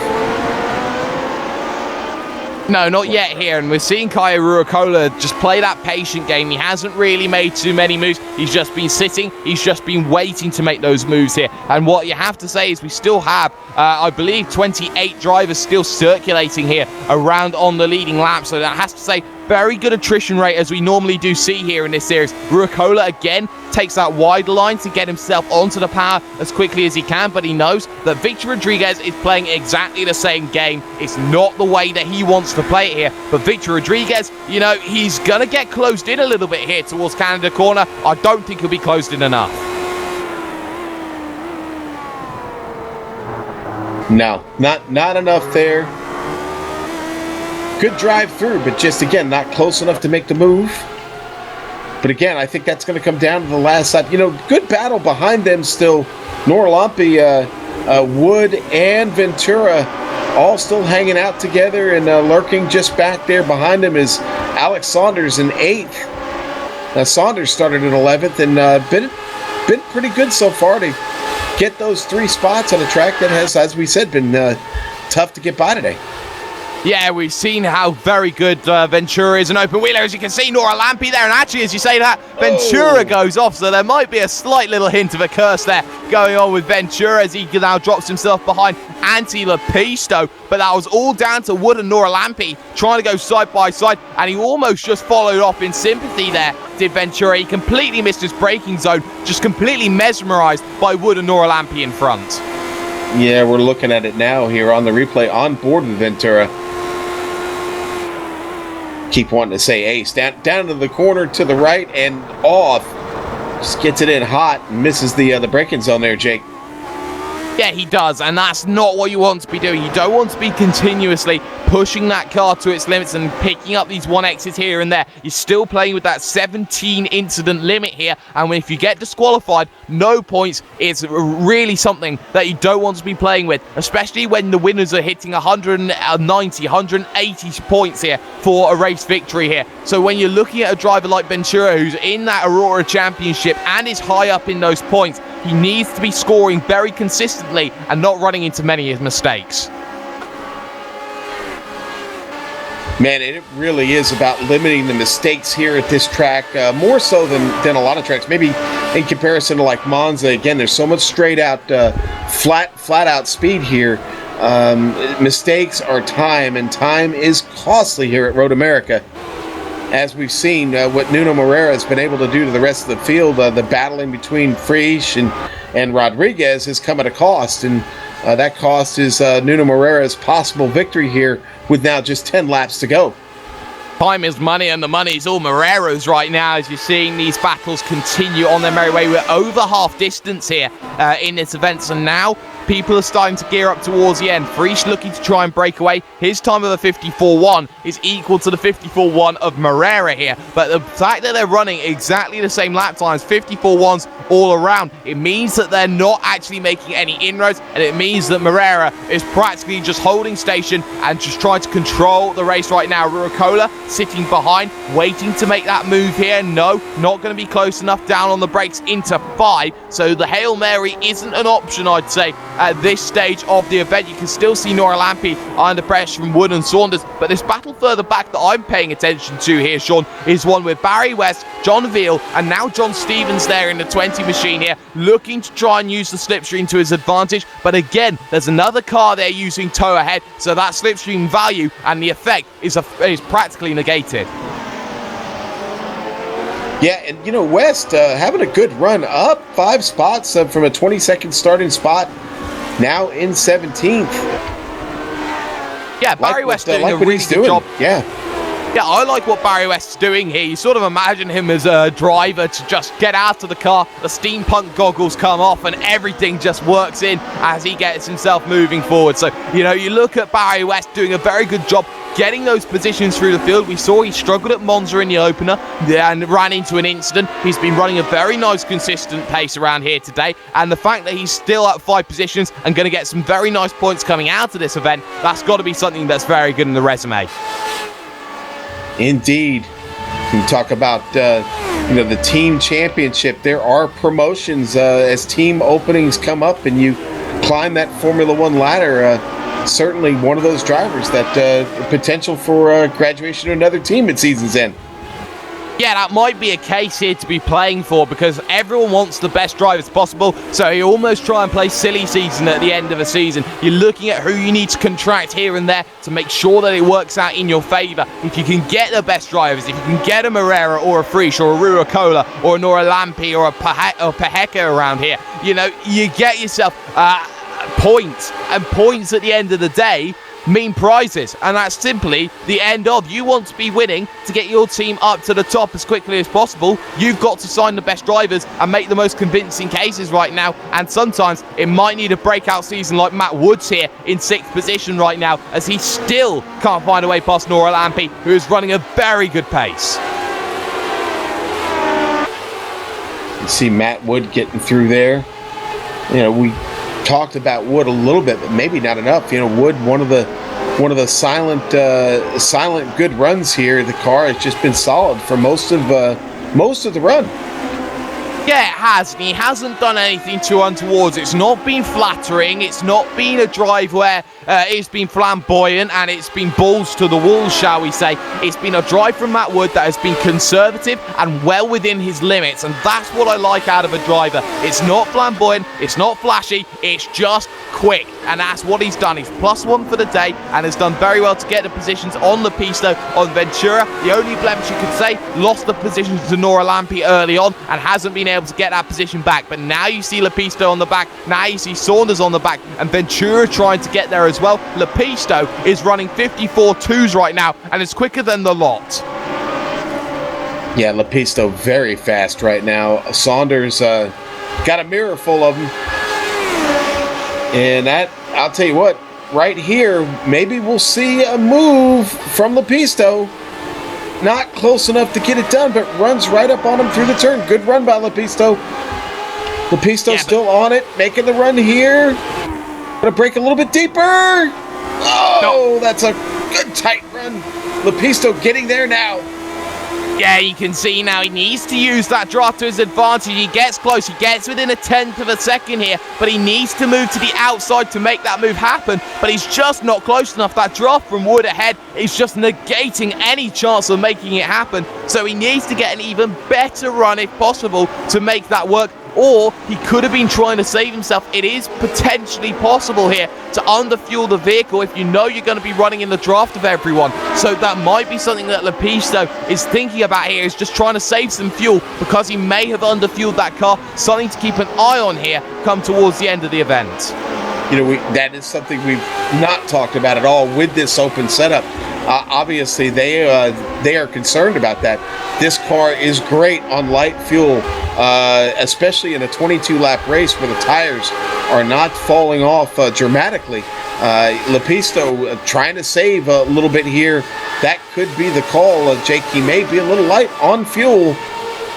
No, not yet here, and we're seeing Kaya Ruicola just play that patient game. He hasn't really made too many moves. He's just been sitting. He's just been waiting to make those moves here. And what you have to say is we still have, I believe, 28 drivers still circulating here around on the leading lap. So that has to say, very good attrition rate as we normally do see here in this series. Ruicola again takes that wide line to get himself onto the power as quickly as he can, but he knows that Victor Rodriguez is playing exactly the same game. It's not the way that he wants to play it here, but Victor Rodriguez, you know, he's gonna get closed in a little bit here towards Canada corner. I don't think he'll be closed in enough. No, not enough there. Good drive through, but just, again, not close enough to make the move. But again, I think that's going to come down to the last side. You know, good battle behind them still. Noralampi, Wood, and Ventura all still hanging out together, and lurking just back there behind them is Alex Saunders in 8th. Saunders started in 11th and been pretty good so far to get those 3 spots on a track that has, as we said, been tough to get by today. Yeah, we've seen how very good Ventura is an open wheeler. As you can see, Noralampi there. And actually, as you say that, Ventura goes off. So there might be a slight little hint of a curse there going on with Ventura as he now drops himself behind Antti Lepisto. But that was all down to Wood and Noralampi trying to go side by side. And he almost just followed off in sympathy there, did Ventura. He completely missed his braking zone, just completely mesmerized by Wood and Noralampi in front. Yeah, we're looking at it now here on the replay on board with Ventura. Keep wanting to say ace. Down to the corner to the right and off. Just gets it in hot and misses the braking zone there, Jake. Yeah, he does, and that's not what you want to be doing. You don't want to be continuously pushing that car to its limits and picking up these 1Xs here and there. You're still playing with that 17 incident limit here, and if you get disqualified, no points is really something that you don't want to be playing with, especially when the winners are hitting 190, 180 points here for a race victory here. So when you're looking at a driver like Ventura, who's in that Aurora Championship and is high up in those points, he needs to be scoring very consistently and not running into many mistakes. Man, it really is about limiting the mistakes here at this track, more so than a lot of tracks. Maybe in comparison to like Monza, again, there's so much straight out, flat out speed here. Mistakes are time, and time is costly here at Road America. As we've seen, what Nuno Moreira has been able to do to the rest of the field, the battling between Prix and Rodriguez has come at a cost, and that cost is Nuno Moreira's possible victory here with now just 10 laps to go. Time is money, and the money's all Moreira's right now as you're seeing these battles continue on their merry way. We're over half distance here in this event, so now people are starting to gear up towards the end. Prix looking to try and break away. His time of a 54.1 is equal to the 54.1 of Moreira here, but the fact that they're running exactly the same lap times, 54.1s all around, it means that they're not actually making any inroads, and it means that Moreira is practically just holding station and just trying to control the race right now. Rucola sitting behind, waiting to make that move here. No, not going to be close enough, down on the brakes into 5, so the Hail Mary isn't an option, I'd say, at this stage of the event. You can still see Nora Lampe under pressure from Wood and Saunders, but this battle further back that I'm paying attention to here, Sean, is one with Barry West, John Veal, and now John Stevens there in the 20 machine here, looking to try and use the slipstream to his advantage. But again, there's another car there using tow ahead, so that slipstream value and the effect is practically negated. Yeah, and you know, West having a good run, up 5 spots from a 22nd starting spot, now in 17th. Yeah, Barry West doing like a really good job. Yeah, I like what Barry West's doing here. You sort of imagine him as a driver to just get out of the car, the steampunk goggles come off, and everything just works in as he gets himself moving forward. So, you know, you look at Barry West doing a very good job getting those positions through the field. We saw he struggled at Monza in the opener and ran into an incident. He's been running a very nice, consistent pace around here today, and the fact that he's still at 5 positions and going to get some very nice points coming out of this event, that's got to be something that's very good in the resume. Indeed. You talk about the team championship. There are promotions as team openings come up and you climb that Formula One ladder. Certainly one of those drivers that potential for graduation to another team at season's end. Yeah, that might be a case here to be playing for, because everyone wants the best drivers possible, so you almost try and play silly season at the end of a season. You're looking at who you need to contract here and there to make sure that it works out in your favour. If you can get the best drivers, if you can get a Moreira or a Prix or a Rucola or a Nora Lampe or a Paheka around here, you know, you get yourself points, and points at the end of the day mean prizes, and that's simply the end of. You want to be winning to get your team up to the top as quickly as possible. You've got to sign the best drivers and make the most convincing cases right now, and sometimes it might need a breakout season like Matt Woods here in 6th position right now, as he still can't find a way past Nora Lampe, who is running a very good pace. You see Matt Wood getting through there. You know, we talked about Wood a little bit, but maybe not enough. You know, Wood, one of the silent good runs here. The car has just been solid for most of the run. Yeah, it has, and he hasn't done anything too untoward. It's not been flattering, it's not been a drive where it's been flamboyant and it's been balls to the walls, shall we say. It's been a drive from Matt Wood that has been conservative and well within his limits, and that's what I like out of a driver. It's not flamboyant, it's not flashy, it's just quick, and that's what he's done. He's +1 for the day and has done very well to get the positions on the pista on Ventura. The only blemish you could say, lost the positions to Nora Lampe early on and hasn't been able to get that position back, but now you see Lepisto on the back, now you see Saunders on the back, and Ventura trying to get there as well. Lepisto is running 54.2s right now and is quicker than the lot. Yeah, Lepisto very fast right now. Saunders got a mirror full of them, and that, I'll tell you what, right here, maybe we'll see a move from Lepisto. Not close enough to get it done, but runs right up on him through the turn. Good run by Lepisto. Lepisto's still on it, making the run here. Gonna break a little bit deeper. Oh, no. That's a good tight run. Lepisto getting there now. Yeah, you can see now he needs to use that draft to his advantage. He gets close, he gets within 1/10 of a second here, but he needs to move to the outside to make that move happen, but he's just not close enough. That draft from Wood ahead is just negating any chance of making it happen, so he needs to get an even better run if possible to make that work. Or he could have been trying to save himself. It is potentially possible here to underfuel the vehicle if you know you're going to be running in the draft of everyone. So that might be something that Lepisto is thinking about here, is just trying to save some fuel because he may have underfueled that car. Something to keep an eye on here come towards the end of the event. that is something we've not talked about at all with this open setup. Obviously, they are concerned about that. This car is great on light fuel, especially in a 22-lap race where the tires are not falling off dramatically. Lepisto trying to save a little bit here. That could be the call. Jake, he may be a little light on fuel.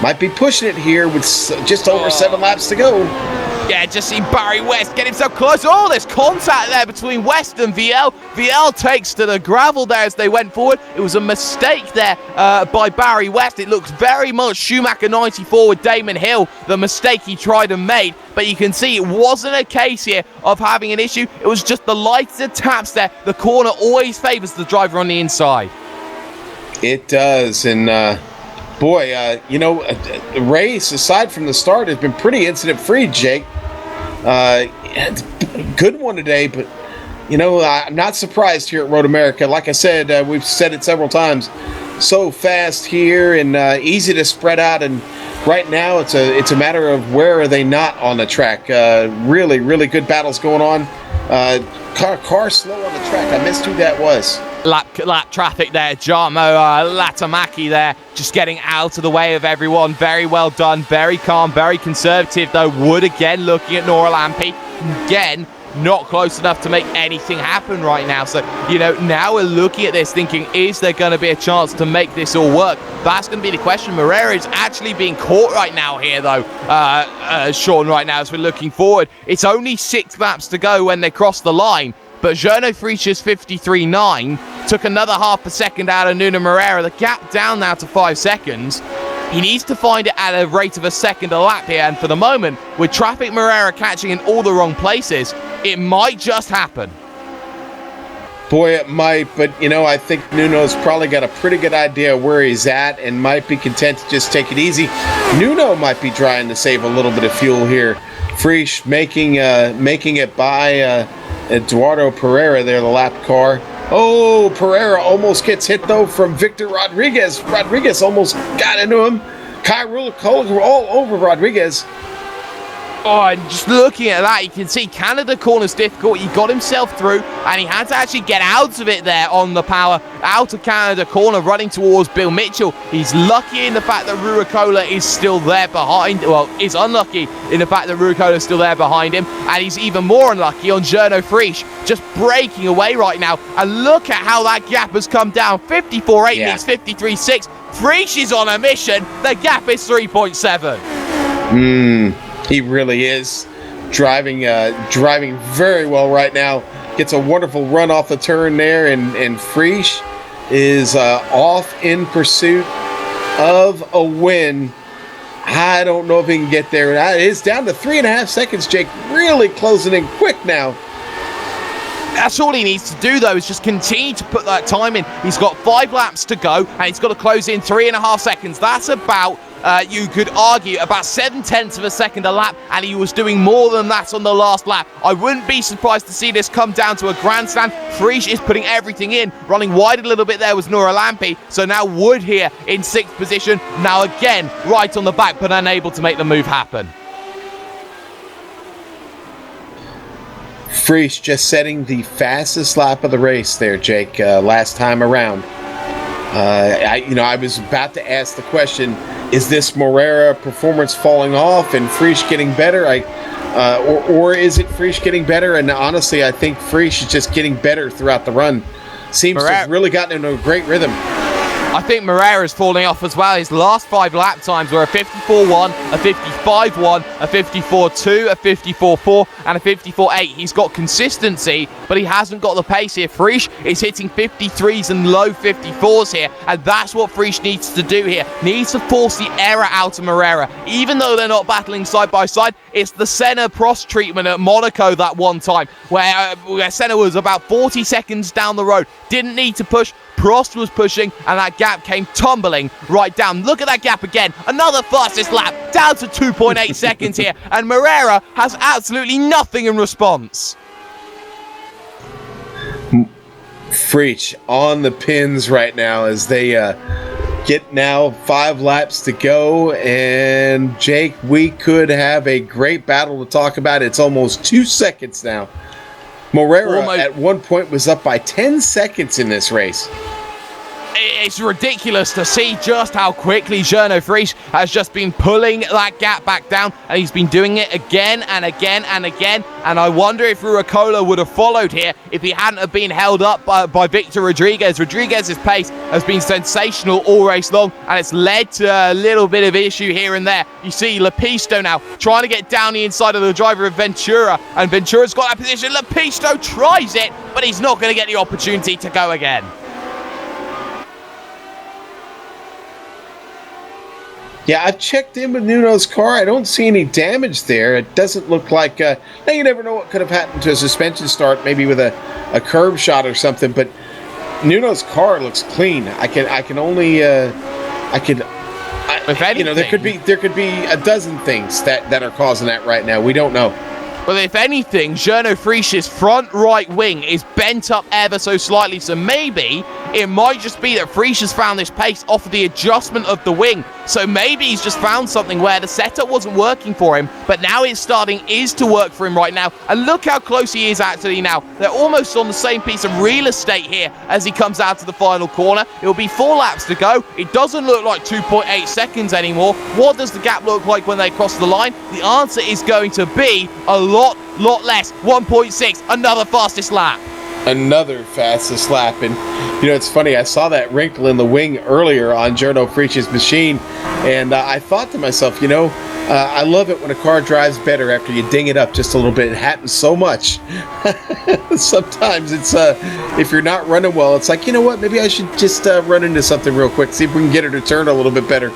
Might be pushing it here with just over 7 laps to go. Yeah, just see Barry West get himself close. Oh, there's contact there between West and VL. VL takes to the gravel there as they went forward. It was a mistake there by Barry West. It looks very much Schumacher 94 with Damon Hill, the mistake he tried and made. But you can see it wasn't a case here of having an issue. It was just the lighter taps there. The corner always favors the driver on the inside. It does, and boy, the race, aside from the start, has been pretty incident-free, Jake. Good one today, but, I'm not surprised here at Road America. Like I said, we've said it several times, so fast here and easy to spread out, and right now it's a matter of where are they not on the track. Really, really good battles going on. Car slow on the track. I missed who that was. Lap traffic there, Jarmo Latamaki there, just getting out of the way of everyone. Very well done, very calm, very conservative though. Wood again looking at Nora Lampe. Again, not close enough to make anything happen right now. So, now we're looking at this thinking, is there going to be a chance to make this all work? That's going to be the question. Morera is actually being caught right now here, though, Sean, right now, as we're looking forward. It's only 6 laps to go when they cross the line. But Journo Frisch's 53.9 took another half a second out of Nuno Moreira. The gap down now to 5 seconds. He needs to find it at a rate of a second a lap here. And for the moment, with Traffic Moreira catching in all the wrong places, it might just happen. Boy, it might, but, I think Nuno's probably got a pretty good idea where he's at and might be content to just take it easy. Nuno might be trying to save a little bit of fuel here. Frisch making it by Eduardo Pereira there, the lap car. Oh, Pereira almost gets hit, though, from Victor Rodriguez. Rodriguez almost got into him. Kyrul all over Rodriguez. Oh, and just looking at that, you can see Canada corner's difficult. He got himself through, and he had to actually get out of it there on the power, out of Canada corner, running towards Bill Mitchell. He's lucky in the fact that Ruicola is still there behind, is unlucky in the fact that Ruicola is still there behind him, and he's even more unlucky on Journo Frisch, just breaking away right now. And look at how that gap has come down. 54.8 meets 53.6. Frisch is on a mission. The gap is 3.7. He really is driving very well right now. Gets a wonderful run off the turn there, and Frisch is off in pursuit of a win. I don't know if he can get there. It's down to 3.5 seconds, Jake. Really closing in quick now. That's all he needs to do, though, is just continue to put that time in. He's got 5 laps to go, and he's got to close in 3.5 seconds. That's about, you could argue, about 0.7 of a second a lap, and he was doing more than that on the last lap. I wouldn't be surprised to see this come down to a grandstand. Frisch is putting everything in. Running wide a little bit there was Nora Lampe, so now Wood here in 6th position. Now again, right on the back, but unable to make the move happen. Frisch just setting the fastest lap of the race there, Jake, last time around. I was about to ask the question, is this Moreira performance falling off and Frisch getting better? Or is it Frisch getting better? And honestly, I think Frisch is just getting better throughout the run. Seems to have really gotten into a great rhythm. I think Moreira is falling off as well. His last 5 lap times were a 54.1, a 55.1, a 54.2, a 54.4, and a 54.8. He's got consistency, but he hasn't got the pace here. Frisch is hitting 53s and low 54s here, and that's what Frisch needs to do here. Needs to force the error out of Moreira. Even though they're not battling side by side, it's the Senna-Prost treatment at Monaco that one time, where Senna was about 40 seconds down the road. Didn't need to push. Prost was pushing, and that gap came tumbling right down. Look at that gap again. Another fastest lap, down to 2.8 seconds here, and Moreira has absolutely nothing in response. Frisch on the pins right now as they get now 5 laps to go, and Jake, we could have a great battle to talk about. It's almost 2 seconds now Morera at one point was up by 10 seconds in this race. It's ridiculous to see just how quickly Journo Frisch has just been pulling that gap back down, and he's been doing it again and again and again. And I wonder if Ruicola would have followed here if he hadn't have been held up by Victor Rodriguez. Rodriguez's pace has been sensational all race long, and it's led to a little bit of issue here and there. You see Lepisto now trying to get down the inside of the driver of Ventura, and Ventura's got that position. Lepisto tries it, but he's not going to get the opportunity to go again. Yeah, I've checked in with Nuno's car. I don't see any damage there. It doesn't look like... now, you never know what could have happened to a suspension start, maybe with a curb shot or something, but Nuno's car looks clean. If anything, you know, there could be a dozen things that are causing that right now. We don't know. Well, if anything, Journo Frisch's front right wing is bent up ever so slightly, so maybe it might just be that Frisch has found this pace off of the adjustment of the wing. So maybe he's just found something where the setup wasn't working for him, but now it's starting to work for him right now. And look how close he is actually now. They're almost on the same piece of real estate here as he comes out to the final corner. It'll be 4 laps to go. It doesn't look like 2.8 seconds anymore. What does the gap look like when they cross the line? The answer is going to be a lot less. 1.6, another fastest lap. Another fastest lap. And, you know, it's funny, I saw that wrinkle in the wing earlier on Journo Frisch's machine, and I thought to myself, you know, I love it when a car drives better after you ding it up just a little bit. It happens so much. Sometimes it's, if you're not running well, it's like, you know what, maybe I should just run into something real quick, see if we can get it to turn a little bit better.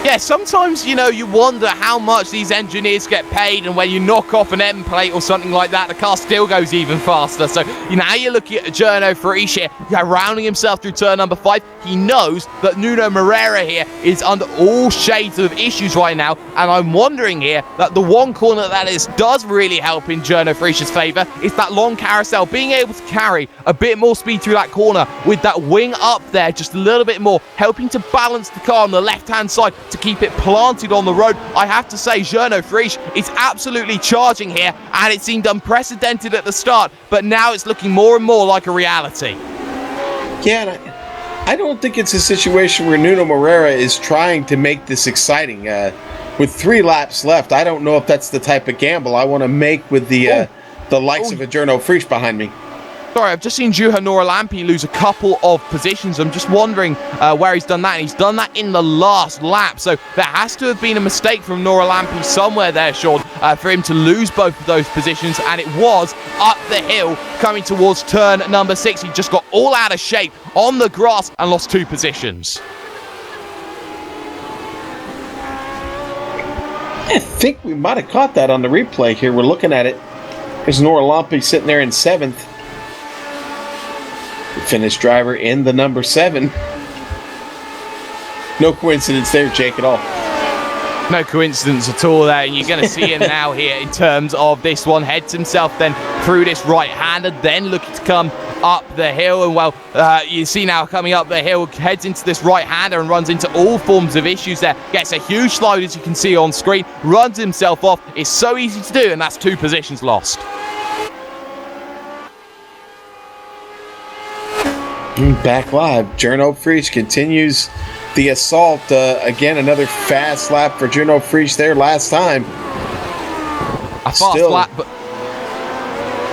Yeah, sometimes, you know, you wonder how much these engineers get paid, and when you knock off an end plate or something like that, the car still goes even faster. So, you know, now you're looking at Journo Frisch here, rounding himself through turn number 5. He knows that Nuno Moreira here is under all shades of issues right now, and I'm wondering here that the one corner that does really help in Journo Frisch's favour is that long carousel, being able to carry a bit more speed through that corner with that wing up there just a little bit more, helping to balance the car on the left-hand side to keep it planted on the road. I have to say, Journo Frisch is absolutely charging here, and it seemed unprecedented at the start, but now it's looking more and more like a reality. Yeah, and I don't think it's a situation where Nuno Moreira is trying to make this exciting. With 3 laps left, I don't know if that's the type of gamble I want to make with the likes of a Journo Frisch behind me. Sorry, I've just seen Juha Noralampi lose a couple of positions. I'm just wondering where he's done that. And he's done that in the last lap. So there has to have been a mistake from Noralampi somewhere there, Sean, for him to lose both of those positions. And it was up the hill coming towards turn number 6. He just got all out of shape on the grass and lost 2 positions. I think we might have caught that on the replay here. We're looking at it. There's Noralampi sitting there in 7th. The Finnish driver in the number 7. No coincidence there, Jake, at all. No coincidence at all there, and you're going to see him now here in terms of this one. Heads himself then through this right-hander, then looking to come up the hill, and well, you see now coming up the hill, heads into this right-hander and runs into all forms of issues there. Gets a huge slide, as you can see on screen, runs himself off. It's so easy to do, and that's 2 positions lost. Back live, Journo Frisch continues the assault. Again, another fast lap for Journo Frisch there last time. A fast lap, but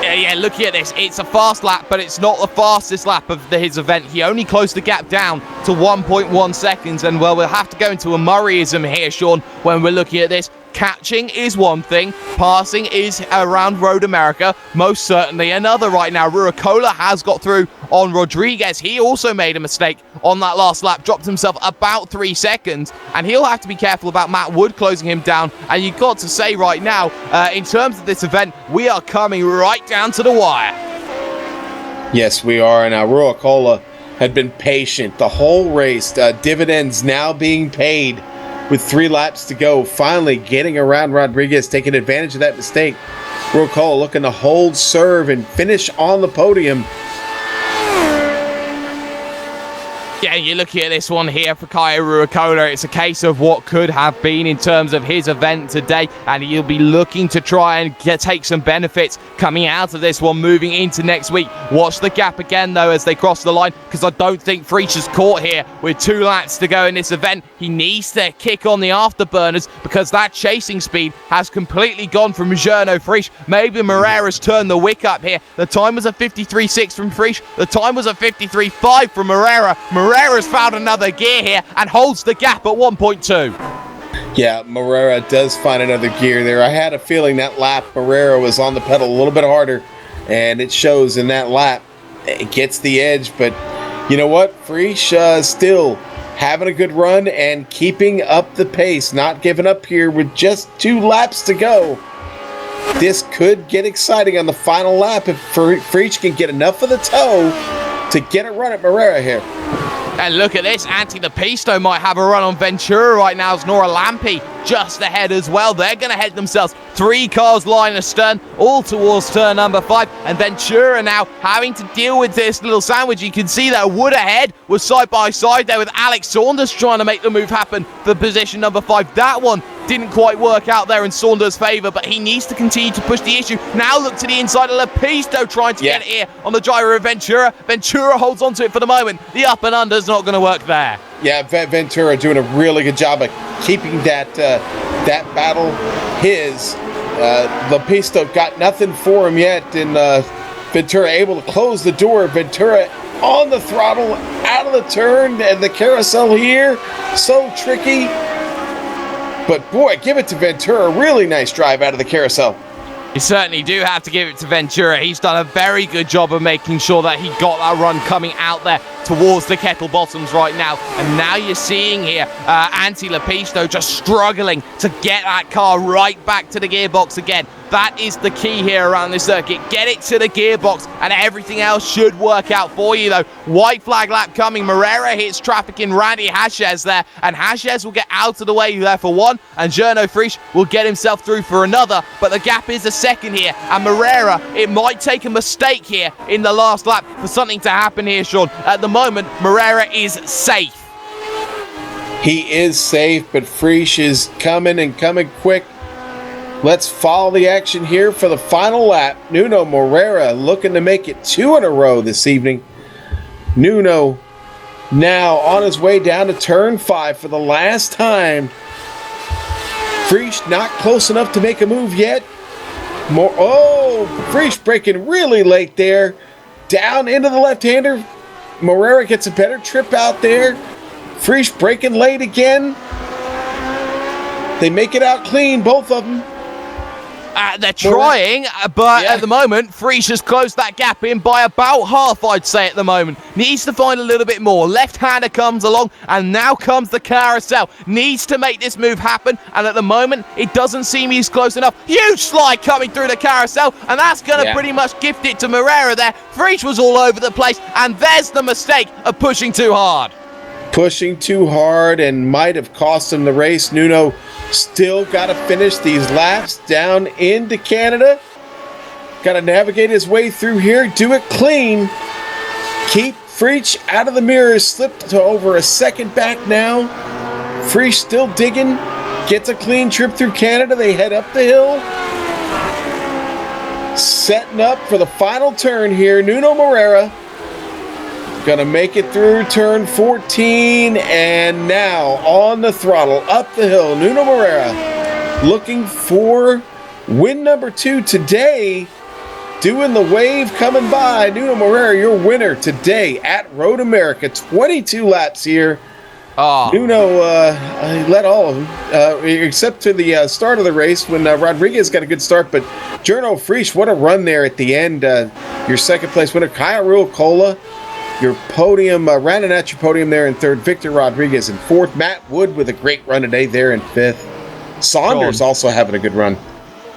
yeah, looking at this, it's a fast lap, but it's not the fastest lap of his event. He only closed the gap down to 1.1 seconds, and well, we'll have to go into a Murrayism here, Sean, when we're looking at this. Catching is one thing, passing is around Road America, most certainly another right now. Ruicola has got through on Rodriguez. He also made a mistake on that last lap, dropped himself about 3 seconds, and he'll have to be careful about Matt Wood closing him down. And you've got to say right now, in terms of this event, we are coming right down to the wire. Yes, we are, and Ruicola had been patient the whole race. Dividends now being paid. With 3 laps to go, finally getting around Rodriguez, taking advantage of that mistake. Ruicola looking to hold serve and finish on the podium. Yeah, you're looking at this one here for Kaya Ruakola. It's a case of what could have been in terms of his event today, and he'll be looking to try and take some benefits coming out of this one moving into next week. Watch the gap again, though, as they cross the line, because I don't think Frisch is caught here with 2 laps to go in this event. He needs to kick on the afterburners because that chasing speed has completely gone from Journo Frisch. Maybe Moreira's turned the wick up here. The time was a 53.6 from Frisch. The time was a 53.5 from Moreira. Moreira's found another gear here and holds the gap at 1.2. Yeah, Moreira does find another gear there. I had a feeling that lap Moreira was on the pedal a little bit harder, and it shows in that lap. It gets the edge, but you know what? Frisch still having a good run and keeping up the pace, not giving up here with just 2 laps to go. This could get exciting on the final lap if Frisch can get enough of the toe to get a run at Moreira here. And look at this, Anti Lepisto might have a run on Ventura right now as Nora Lampe just ahead as well. They're going to head themselves 3 cars line astern, all towards turn number 5. And Ventura now having to deal with this little sandwich. You can see that Wood ahead was side by side there with Alex Saunders trying to make the move happen for position number 5. That one didn't quite work out there in Saunders' favour, but he needs to continue to push the issue. Now look to the inside of Lepisto trying to get it here on the gyro of Ventura. Ventura holds on to it for the moment. The up and under's not going to work there. Yeah, Ventura doing a really good job of keeping that battle his. Lepisto got nothing for him yet, and Ventura able to close the door. Ventura on the throttle, out of the turn, and the carousel here, so tricky. But boy, give it to Ventura. Really nice drive out of the carousel. You certainly do have to give it to Ventura. He's done a very good job of making sure that he got that run coming out there towards the kettle bottoms right now. And now you're seeing here Anti Lepisto just struggling to get that car right back to the gearbox again. That is the key here around this circuit. Get it to the gearbox and everything else should work out for you, though. White flag lap coming. Moreira hits traffic in Randy Hashez there, and Hashez will get out of the way there for one, and Journo Frisch will get himself through for another. But the gap is a second here, and Moreira, it might take a mistake here in the last lap for something to happen here, Sean. At the moment, Moreira is safe. He is safe, but Frisch is coming and coming quick. Let's follow the action here for the final lap. Nuno Moreira looking to make it 2 in a row this evening. Nuno now on his way down to turn 5 for the last time. Frisch not close enough to make a move yet. Frisch braking really late there. Down into the left-hander. Moreira gets a better trip out there. Frisch braking late again. They make it out clean, both of them. They're trying, but at the moment, Frisch has closed that gap in by about half, I'd say, at the moment. Needs to find a little bit more. Left-hander comes along, and now comes the carousel. Needs to make this move happen, and at the moment, it doesn't seem he's close enough. Huge slide coming through the carousel, and that's going to pretty much gift it to Moreira there. Frisch was all over the place, and there's the mistake of pushing too hard. Pushing too hard and might have cost him the race. Nuno still got to finish these laps down into Canada. Got to navigate his way through here, do it clean. Keep Frisch out of the mirrors, slipped to over a second back now. Frisch still digging, gets a clean trip through Canada. They head up the hill. Setting up for the final turn here, Nuno Moreira. Gonna make it through turn 14, and now on the throttle, up the hill, Nuno Moreira looking for win number 2 today. Doing the wave coming by. Nuno Moreira, your winner today at Road America. 22 laps here. Nuno led all of them, except to the start of the race when Rodriguez got a good start. But Journo Frisch, what a run there at the end. Your second place winner, Kaya Ruakola. Your podium, rounding out your podium there in third, Victor Rodriguez in fourth. Matt Wood with a great run today there in fifth. Saunders also having a good run.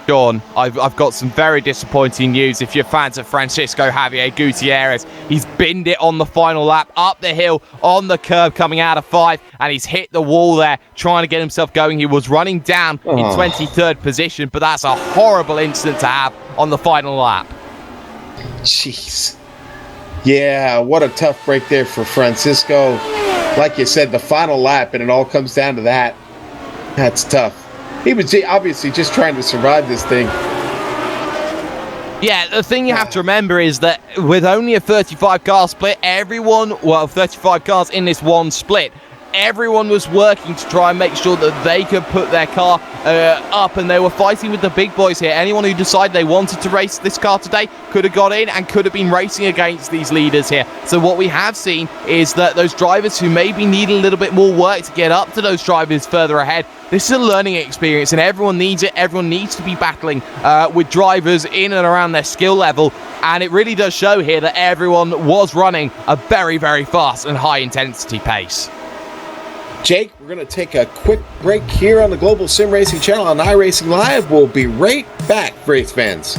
Sean, I've got some very disappointing news. If you're fans of Francisco Javier Gutierrez, he's binned it on the final lap, up the hill, on the curb, coming out of 5, and he's hit the wall there, trying to get himself going. He was running down in 23rd position, but that's a horrible incident to have on the final lap. Jeez. Yeah, what a tough break there for Francisco. Like you said, the final lap, and it all comes down to that. That's tough. He was obviously just trying to survive this thing. Yeah, the thing you have to remember is that with only a 35 car split, 35 cars in this one split, everyone was working to try and make sure that they could put their car up, and they were fighting with the big boys here. Anyone who decided they wanted to race this car today could have got in and could have been racing against these leaders here. So what we have seen is that those drivers who maybe need a little bit more work to get up to those drivers further ahead, this is a learning experience, and everyone needs it. Everyone needs to be battling with drivers in and around their skill level, and it really does show here that everyone was running a very, very fast and high-intensity pace. Jake, we're going to take a quick break here on the Global Sim Racing channel on iRacing Live. We'll be right back, race fans.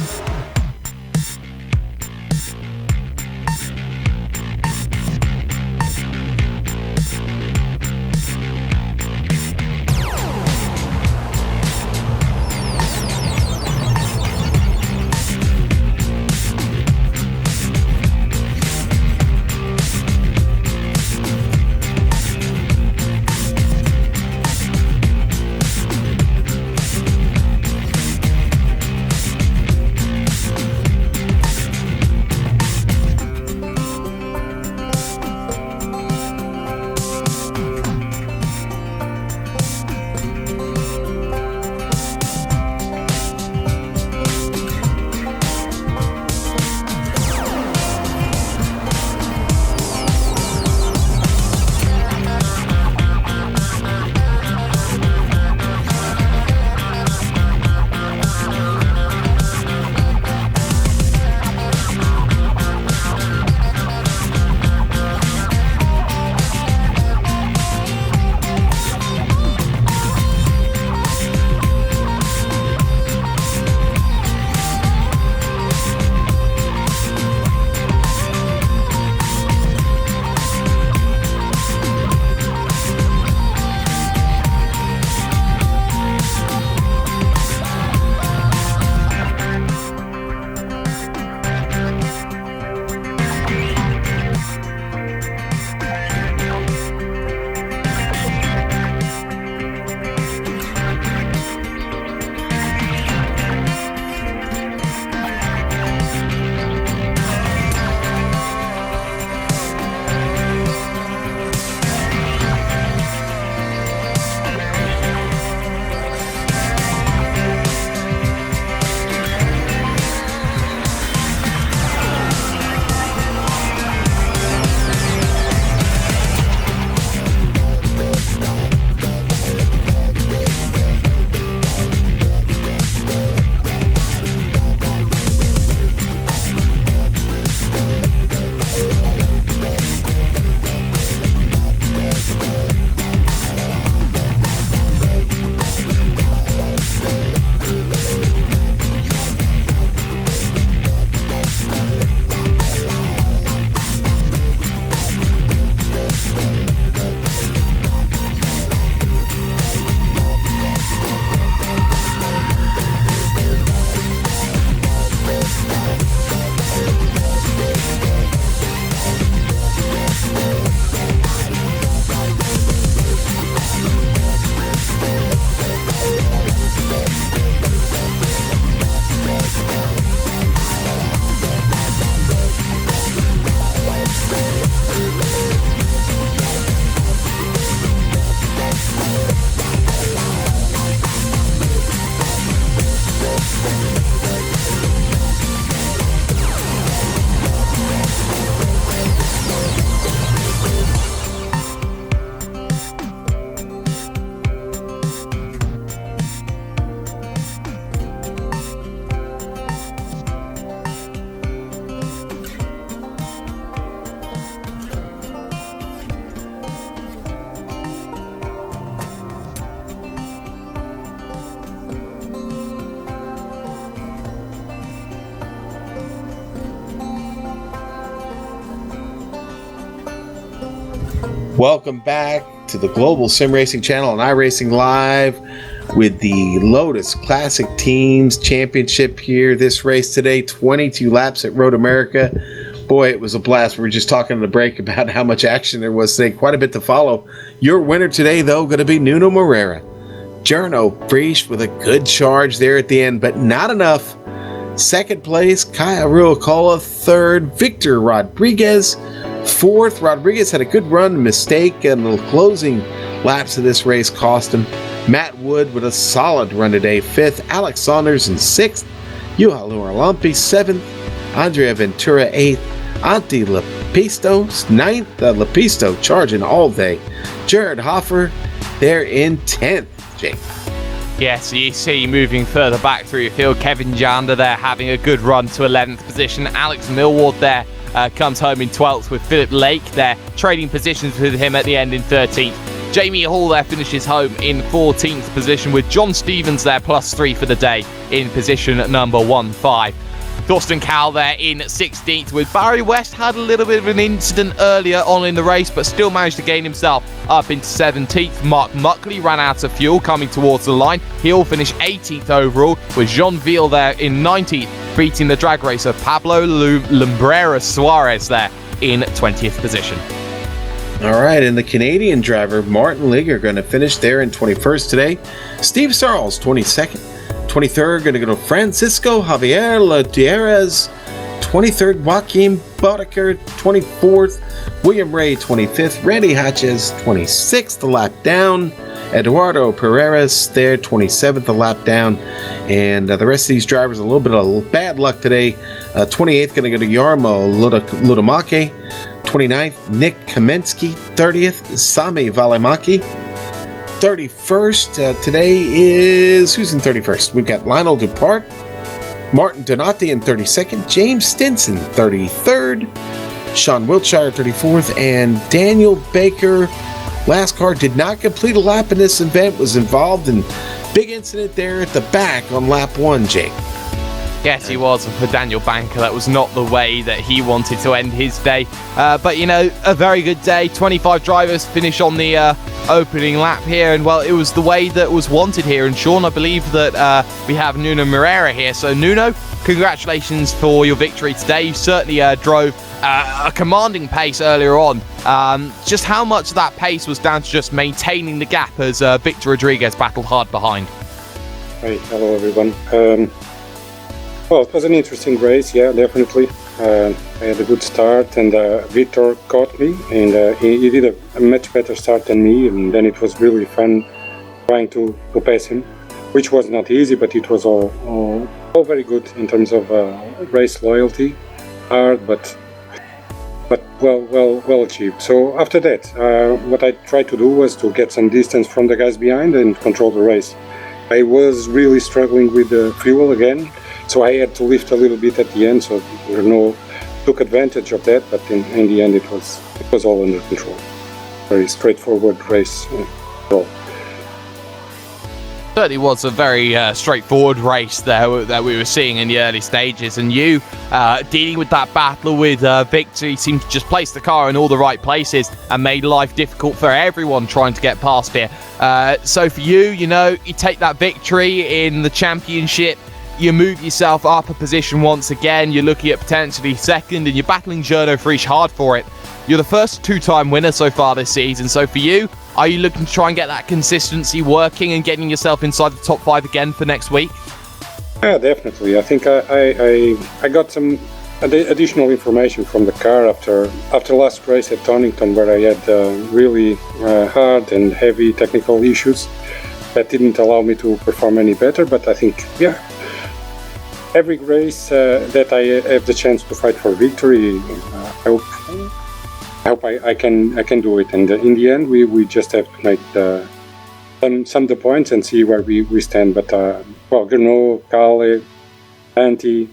Welcome back to the Global Sim Racing channel on iRacing Live with the Lotus Classic Teams Championship here. This race today, 22 laps at Road America. Boy, it was a blast. We were just talking in the break about how much action there was today. Quite a bit to follow. Your winner today, though, going to be Nuno Moreira. Jarno Prix with a good charge there at the end, but not enough. Second place, Kaya Ruokola. Third, Victor Rodriguez. Fourth, Rodriguez had a good run, mistake, and the closing laps of this race cost him. Matt Wood with a solid run today. Fifth, Alex Saunders in sixth. Juha Luarlampi, seventh. Andrea Ventura, eighth. Antti Lepisto, ninth. Lepisto charging all day. Jared Hoffer, there in 10th, Jake. Yeah, so you see moving further back through your field, Kevin Jander there having a good run to 11th position. Alex Millward there comes home in 12th with Philip Lake there, trading positions with him at the end in 13th. Jamie Hall there finishes home in 14th position with John Stevens there +3 for the day in position number 15. Thorsten Cowell there in 16th with Barry West. Had a little bit of an incident earlier on in the race, but still managed to gain himself up into 17th. Mark Muckley ran out of fuel coming towards the line. He'll finish 18th overall with Jean Ville there in 19th, beating the drag racer Pablo Lumbrera Suarez there in 20th position. All right, and the Canadian driver Martin Liger going to finish there in 21st today. Steve Sarles, 22nd. 23rd, going to go to Francisco Javier Gutierrez. 23rd, Joaquin Boddicker. 24th, William Ray. 25th, Randy Hatches. 26th, the lap down. Eduardo Pereira there, 27th, the lap down. And the rest of these drivers, a little bit of bad luck today. 28th, going to go to Jarmo Ludamake. 29th, Nick Kamensky. 30th, Sami Valimaki. 31st, today is, who's in 31st? We've got Lionel Dupart, Martin Donati in 32nd, James Stinson 33rd, Sean Wiltshire 34th, and Daniel Baker. Last car did not complete a lap in this event, was involved in big incident there at the back on lap 1, Jake. Yes, he was. For Daniel Banker, that was not the way that he wanted to end his day. But, you know, a very good day. 25 drivers finish on the opening lap here. And, well, it was the way that was wanted here. And, Sean, I believe that we have Nuno Moreira here. So, Nuno, congratulations for your victory today. You certainly drove a commanding pace earlier on. Just how much of that pace was down to just maintaining the gap as Victor Rodriguez battled hard behind? Hey, hello, everyone. Well, it was an interesting race, yeah, definitely. I had a good start, and Victor caught me, and he did a much better start than me, and then it was really fun trying to pass him, which was not easy, but it was all very good in terms of race loyalty. Hard, but well achieved. So after that, what I tried to do was to get some distance from the guys behind and control the race. I was really struggling with the fuel again, so I had to lift a little bit at the end, so Renault took advantage of that, but in the end it was all under control. Very straightforward race overall. Certainly was a very straightforward race there that we were seeing in the early stages, and you dealing with that battle with Victor, he seemed to just place the car in all the right places and made life difficult for everyone trying to get past here. So for you, you know, you take that victory in the championship, you move yourself up a position once again, you're looking at potentially second, and you're battling Jarno Prix hard for it. You're the first two-time winner so far this season, so for you, are you looking to try and get that consistency working and getting yourself inside the top 5 again for next week? Yeah, definitely. I think I got some additional information from the car after last race at Donington, where I had really hard and heavy technical issues that didn't allow me to perform any better, but I think, yeah, every race that I have the chance to fight for victory, I hope I can do it. And in the end, we just have to make some the points and see where we stand. But well, Gernot, Kalle, Antti,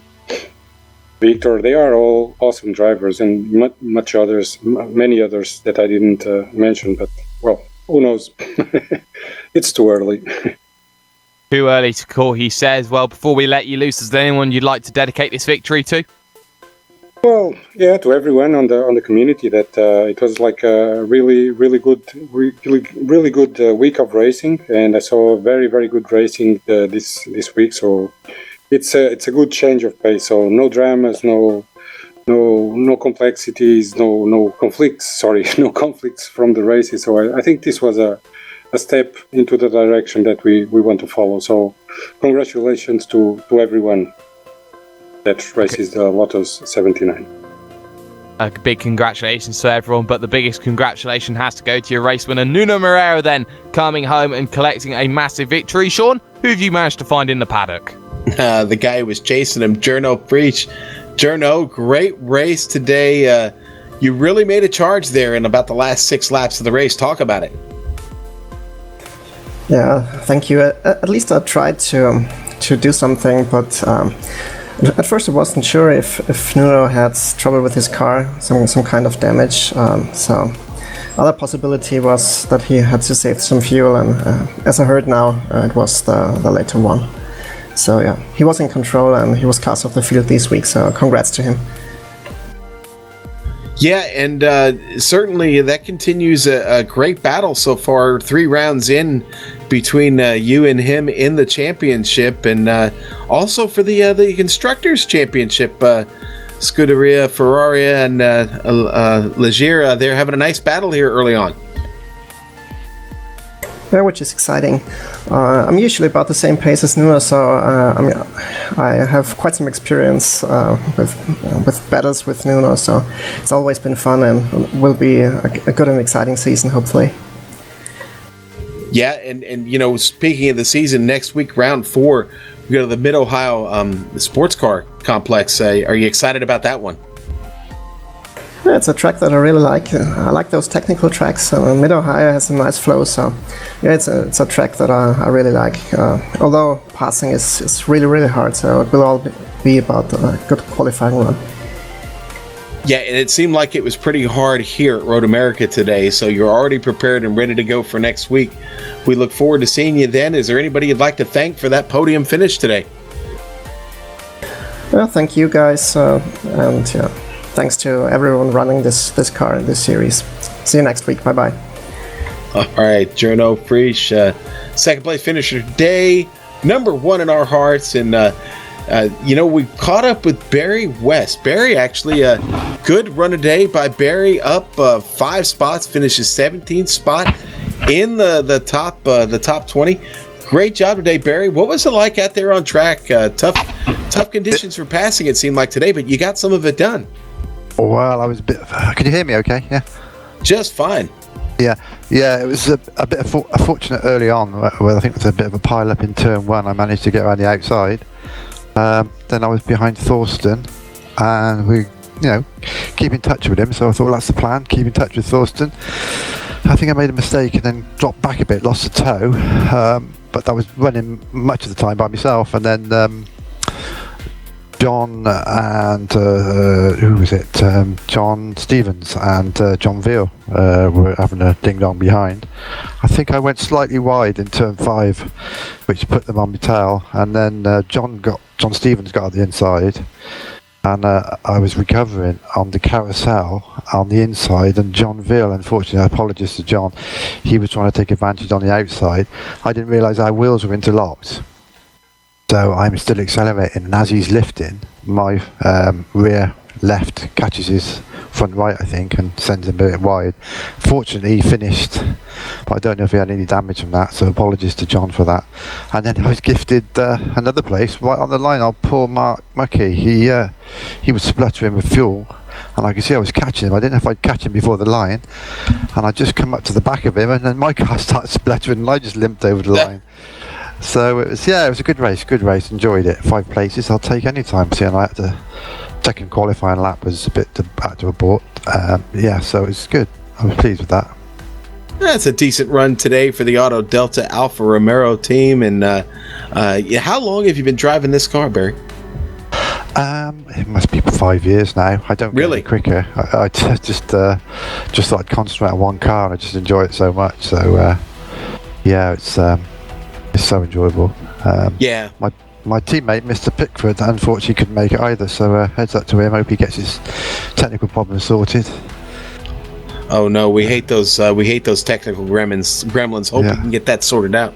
Victor, they are all awesome drivers, and many others that I didn't mention. But well, who knows? It's too early. Too early to call, he says. Well, before we let you loose, is there anyone you'd like to dedicate this victory to? Well, yeah, to everyone on the community. That it was like a really good week of racing, and I saw very good racing this week. So it's a good change of pace. So no dramas, no no complexities, no conflicts. Sorry, no conflicts from the races. So I think this was a step into the direction that we want to follow. So congratulations to everyone that races the Lotus 79. A big congratulations to everyone, but the biggest congratulation has to go to your race winner, Nuno Moreira, then coming home and collecting a massive victory. Sean, who have you managed to find in the paddock? The guy who was chasing him, Prix. Journo, great race today. You really made a charge there in about the last 6 laps of the race. Talk about it. Yeah, thank you. At least I tried to do something, but at first I wasn't sure if Nuno had trouble with his car, some kind of damage. So other possibility was that he had to save some fuel, and as I heard now, it was the later one. So yeah, he was in control and he was cast off the field this week, so congrats to him. Yeah, and certainly that continues a great battle so far, 3 rounds in between you and him in the championship, and also for the Constructors' Championship, Scuderia Ferrari and Leggera, they're having a nice battle here early on. Yeah, which is exciting. I'm usually about the same pace as Nuno, so I have quite some experience with battles with Nuno, so it's always been fun and will be a good and exciting season, hopefully. Yeah, and you know, speaking of the season, next week, round 4, we go to the Mid-Ohio Sports Car Complex. Are you excited about that one? Yeah, it's a track that I really like. I like those technical tracks. Mid-Ohio has a nice flow, so yeah, it's a track that I really like. Although passing is really, really hard, so it will all be about a good qualifying run. Yeah, and it seemed like it was pretty hard here at Road America today, so you're already prepared and ready to go for next week. We look forward to seeing you then. Is there anybody you'd like to thank for that podium finish today? Well, thank you guys, and yeah, thanks to everyone running this car in this series. See you next week. Bye-bye. All right, Journo Prix, second place finisher today, number 1 in our hearts, and you know, we caught up with Barry West. Barry, actually, a good run today by Barry, up 5 spots, finishes 17th spot in the top 20. Great job today, Barry. What was it like out there on track? Tough conditions for passing, it seemed like today, but you got some of it done. Well, I was a bit. Can you hear me? Okay, yeah. Just fine. Yeah. It was a bit fortunate early on, where I think it was a bit of a pile up in turn 1. I managed to get around the outside. Then I was behind Thorsten, and we, keep in touch with him. So I thought, well, that's the plan. Keep in touch with Thorsten. I think I made a mistake and then dropped back a bit, lost the toe. But I was running much of the time by myself, and then John and who was it? John Stevens and John Veal were having a ding-dong behind. I think I went slightly wide in turn 5, which put them on my tail, and then John Stevens got on the inside, and I was recovering on the carousel on the inside, and John Veal, unfortunately, I apologise to John, he was trying to take advantage on the outside. I didn't realise our wheels were interlocked. So I'm still accelerating, and as he's lifting, my rear left catches his front right, I think, and sends him a bit wide. Fortunately, he finished, but I don't know if he had any damage from that, so apologies to John for that. And then I was gifted another place right on the line. Our poor Mark Muckey, he was spluttering with fuel, and I could see I was catching him. I didn't know if I'd catch him before the line, and I just come up to the back of him, and then my car started spluttering, and I just limped over the line. So it was a good race, enjoyed it. 5 places I'll take any time. See, and I had to, second qualifying lap was a bit had to abort. So it's good. I was pleased with that. That's a decent run today for the Auto Delta Alfa Romero team. And how long have you been driving this car, Barry? It must be 5 years now. I don't really quicker. I just thought I'd concentrate on one car, and I just enjoy it so much. So it's so enjoyable. My teammate, Mr. Pickford, unfortunately couldn't make it either, so heads up to him. Hope he gets his technical problems sorted. Oh no, we hate those technical gremlins. Hope we can get that sorted out.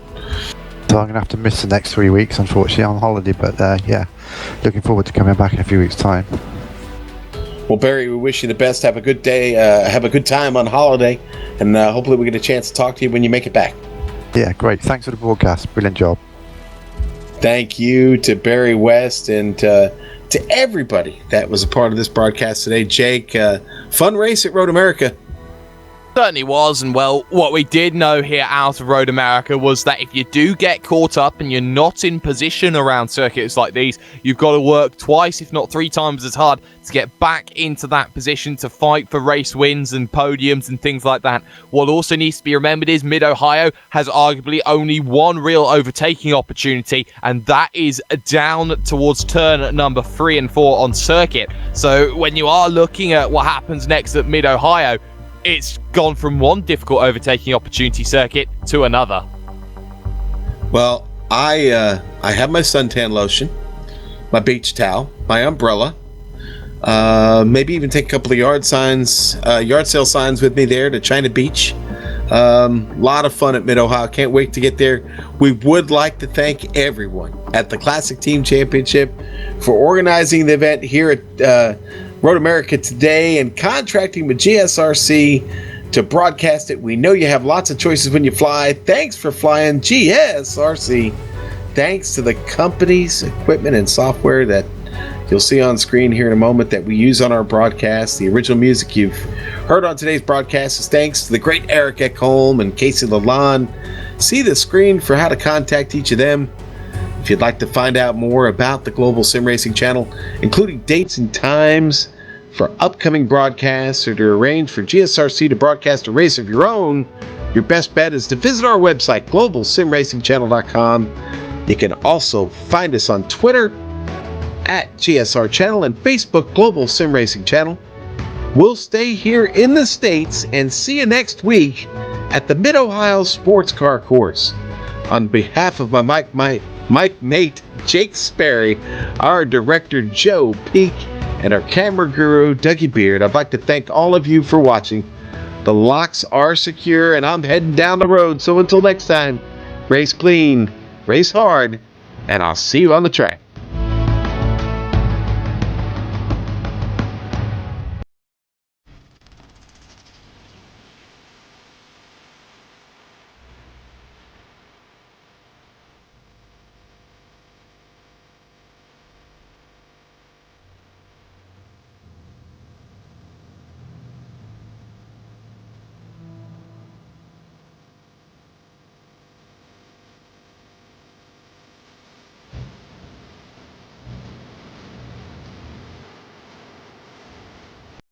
So I'm going to have to miss the next 3 weeks, unfortunately, on holiday, but looking forward to coming back in a few weeks' time. Well, Barry, we wish you the best. Have a good day. Have a good time on holiday. And hopefully we get a chance to talk to you when you make it back. Yeah, great. Thanks for the broadcast. Brilliant job. Thank you to Barry West and to everybody that was a part of this broadcast today. Jake, fun race at Road America. Certainly was, and well, what we did know here out of Road America was that if you do get caught up and you're not in position around circuits like these, you've got to work twice, if not 3 times as hard to get back into that position to fight for race wins and podiums and things like that. What also needs to be remembered is Mid-Ohio has arguably only one real overtaking opportunity, and that is down towards turn number 3 and 4 on circuit. So when you are looking at what happens next at Mid-Ohio, it's gone from one difficult overtaking opportunity circuit to another. Well, I have my suntan lotion, my beach towel, my umbrella, maybe even take a couple of yard sale signs with me there to China Beach. Lot of fun at Mid-Ohio. Can't wait to get there. We would like to thank everyone at the Classic Team Championship for organizing the event here at Road America today and contracting with GSRC to broadcast it. We know you have lots of choices when you fly. Thanks for flying GSRC. Thanks to the companies, equipment, and software that you'll see on screen here in a moment that we use on our broadcast. The original music you've heard on today's broadcast is thanks to the great Eric Ekholm and Casey Lalonde. See the screen for how to contact each of them. If you'd like to find out more about the Global Sim Racing channel, including dates and times for upcoming broadcasts or to arrange for GSRC to broadcast a race of your own, your best bet is to visit our website, globalsimracingchannel.com. You can also find us on Twitter at GSR Channel and Facebook Global Sim Racing Channel. We'll stay here in the States and see you next week at the Mid-Ohio Sports Car Course. On behalf of my Mike mate Jake Sperry, our director Joe Peak, and our camera guru Dougie Beard, I'd like to thank all of you for watching. The locks are secure and I'm heading down the road, so until next time, race clean, race hard, and I'll see you on the track.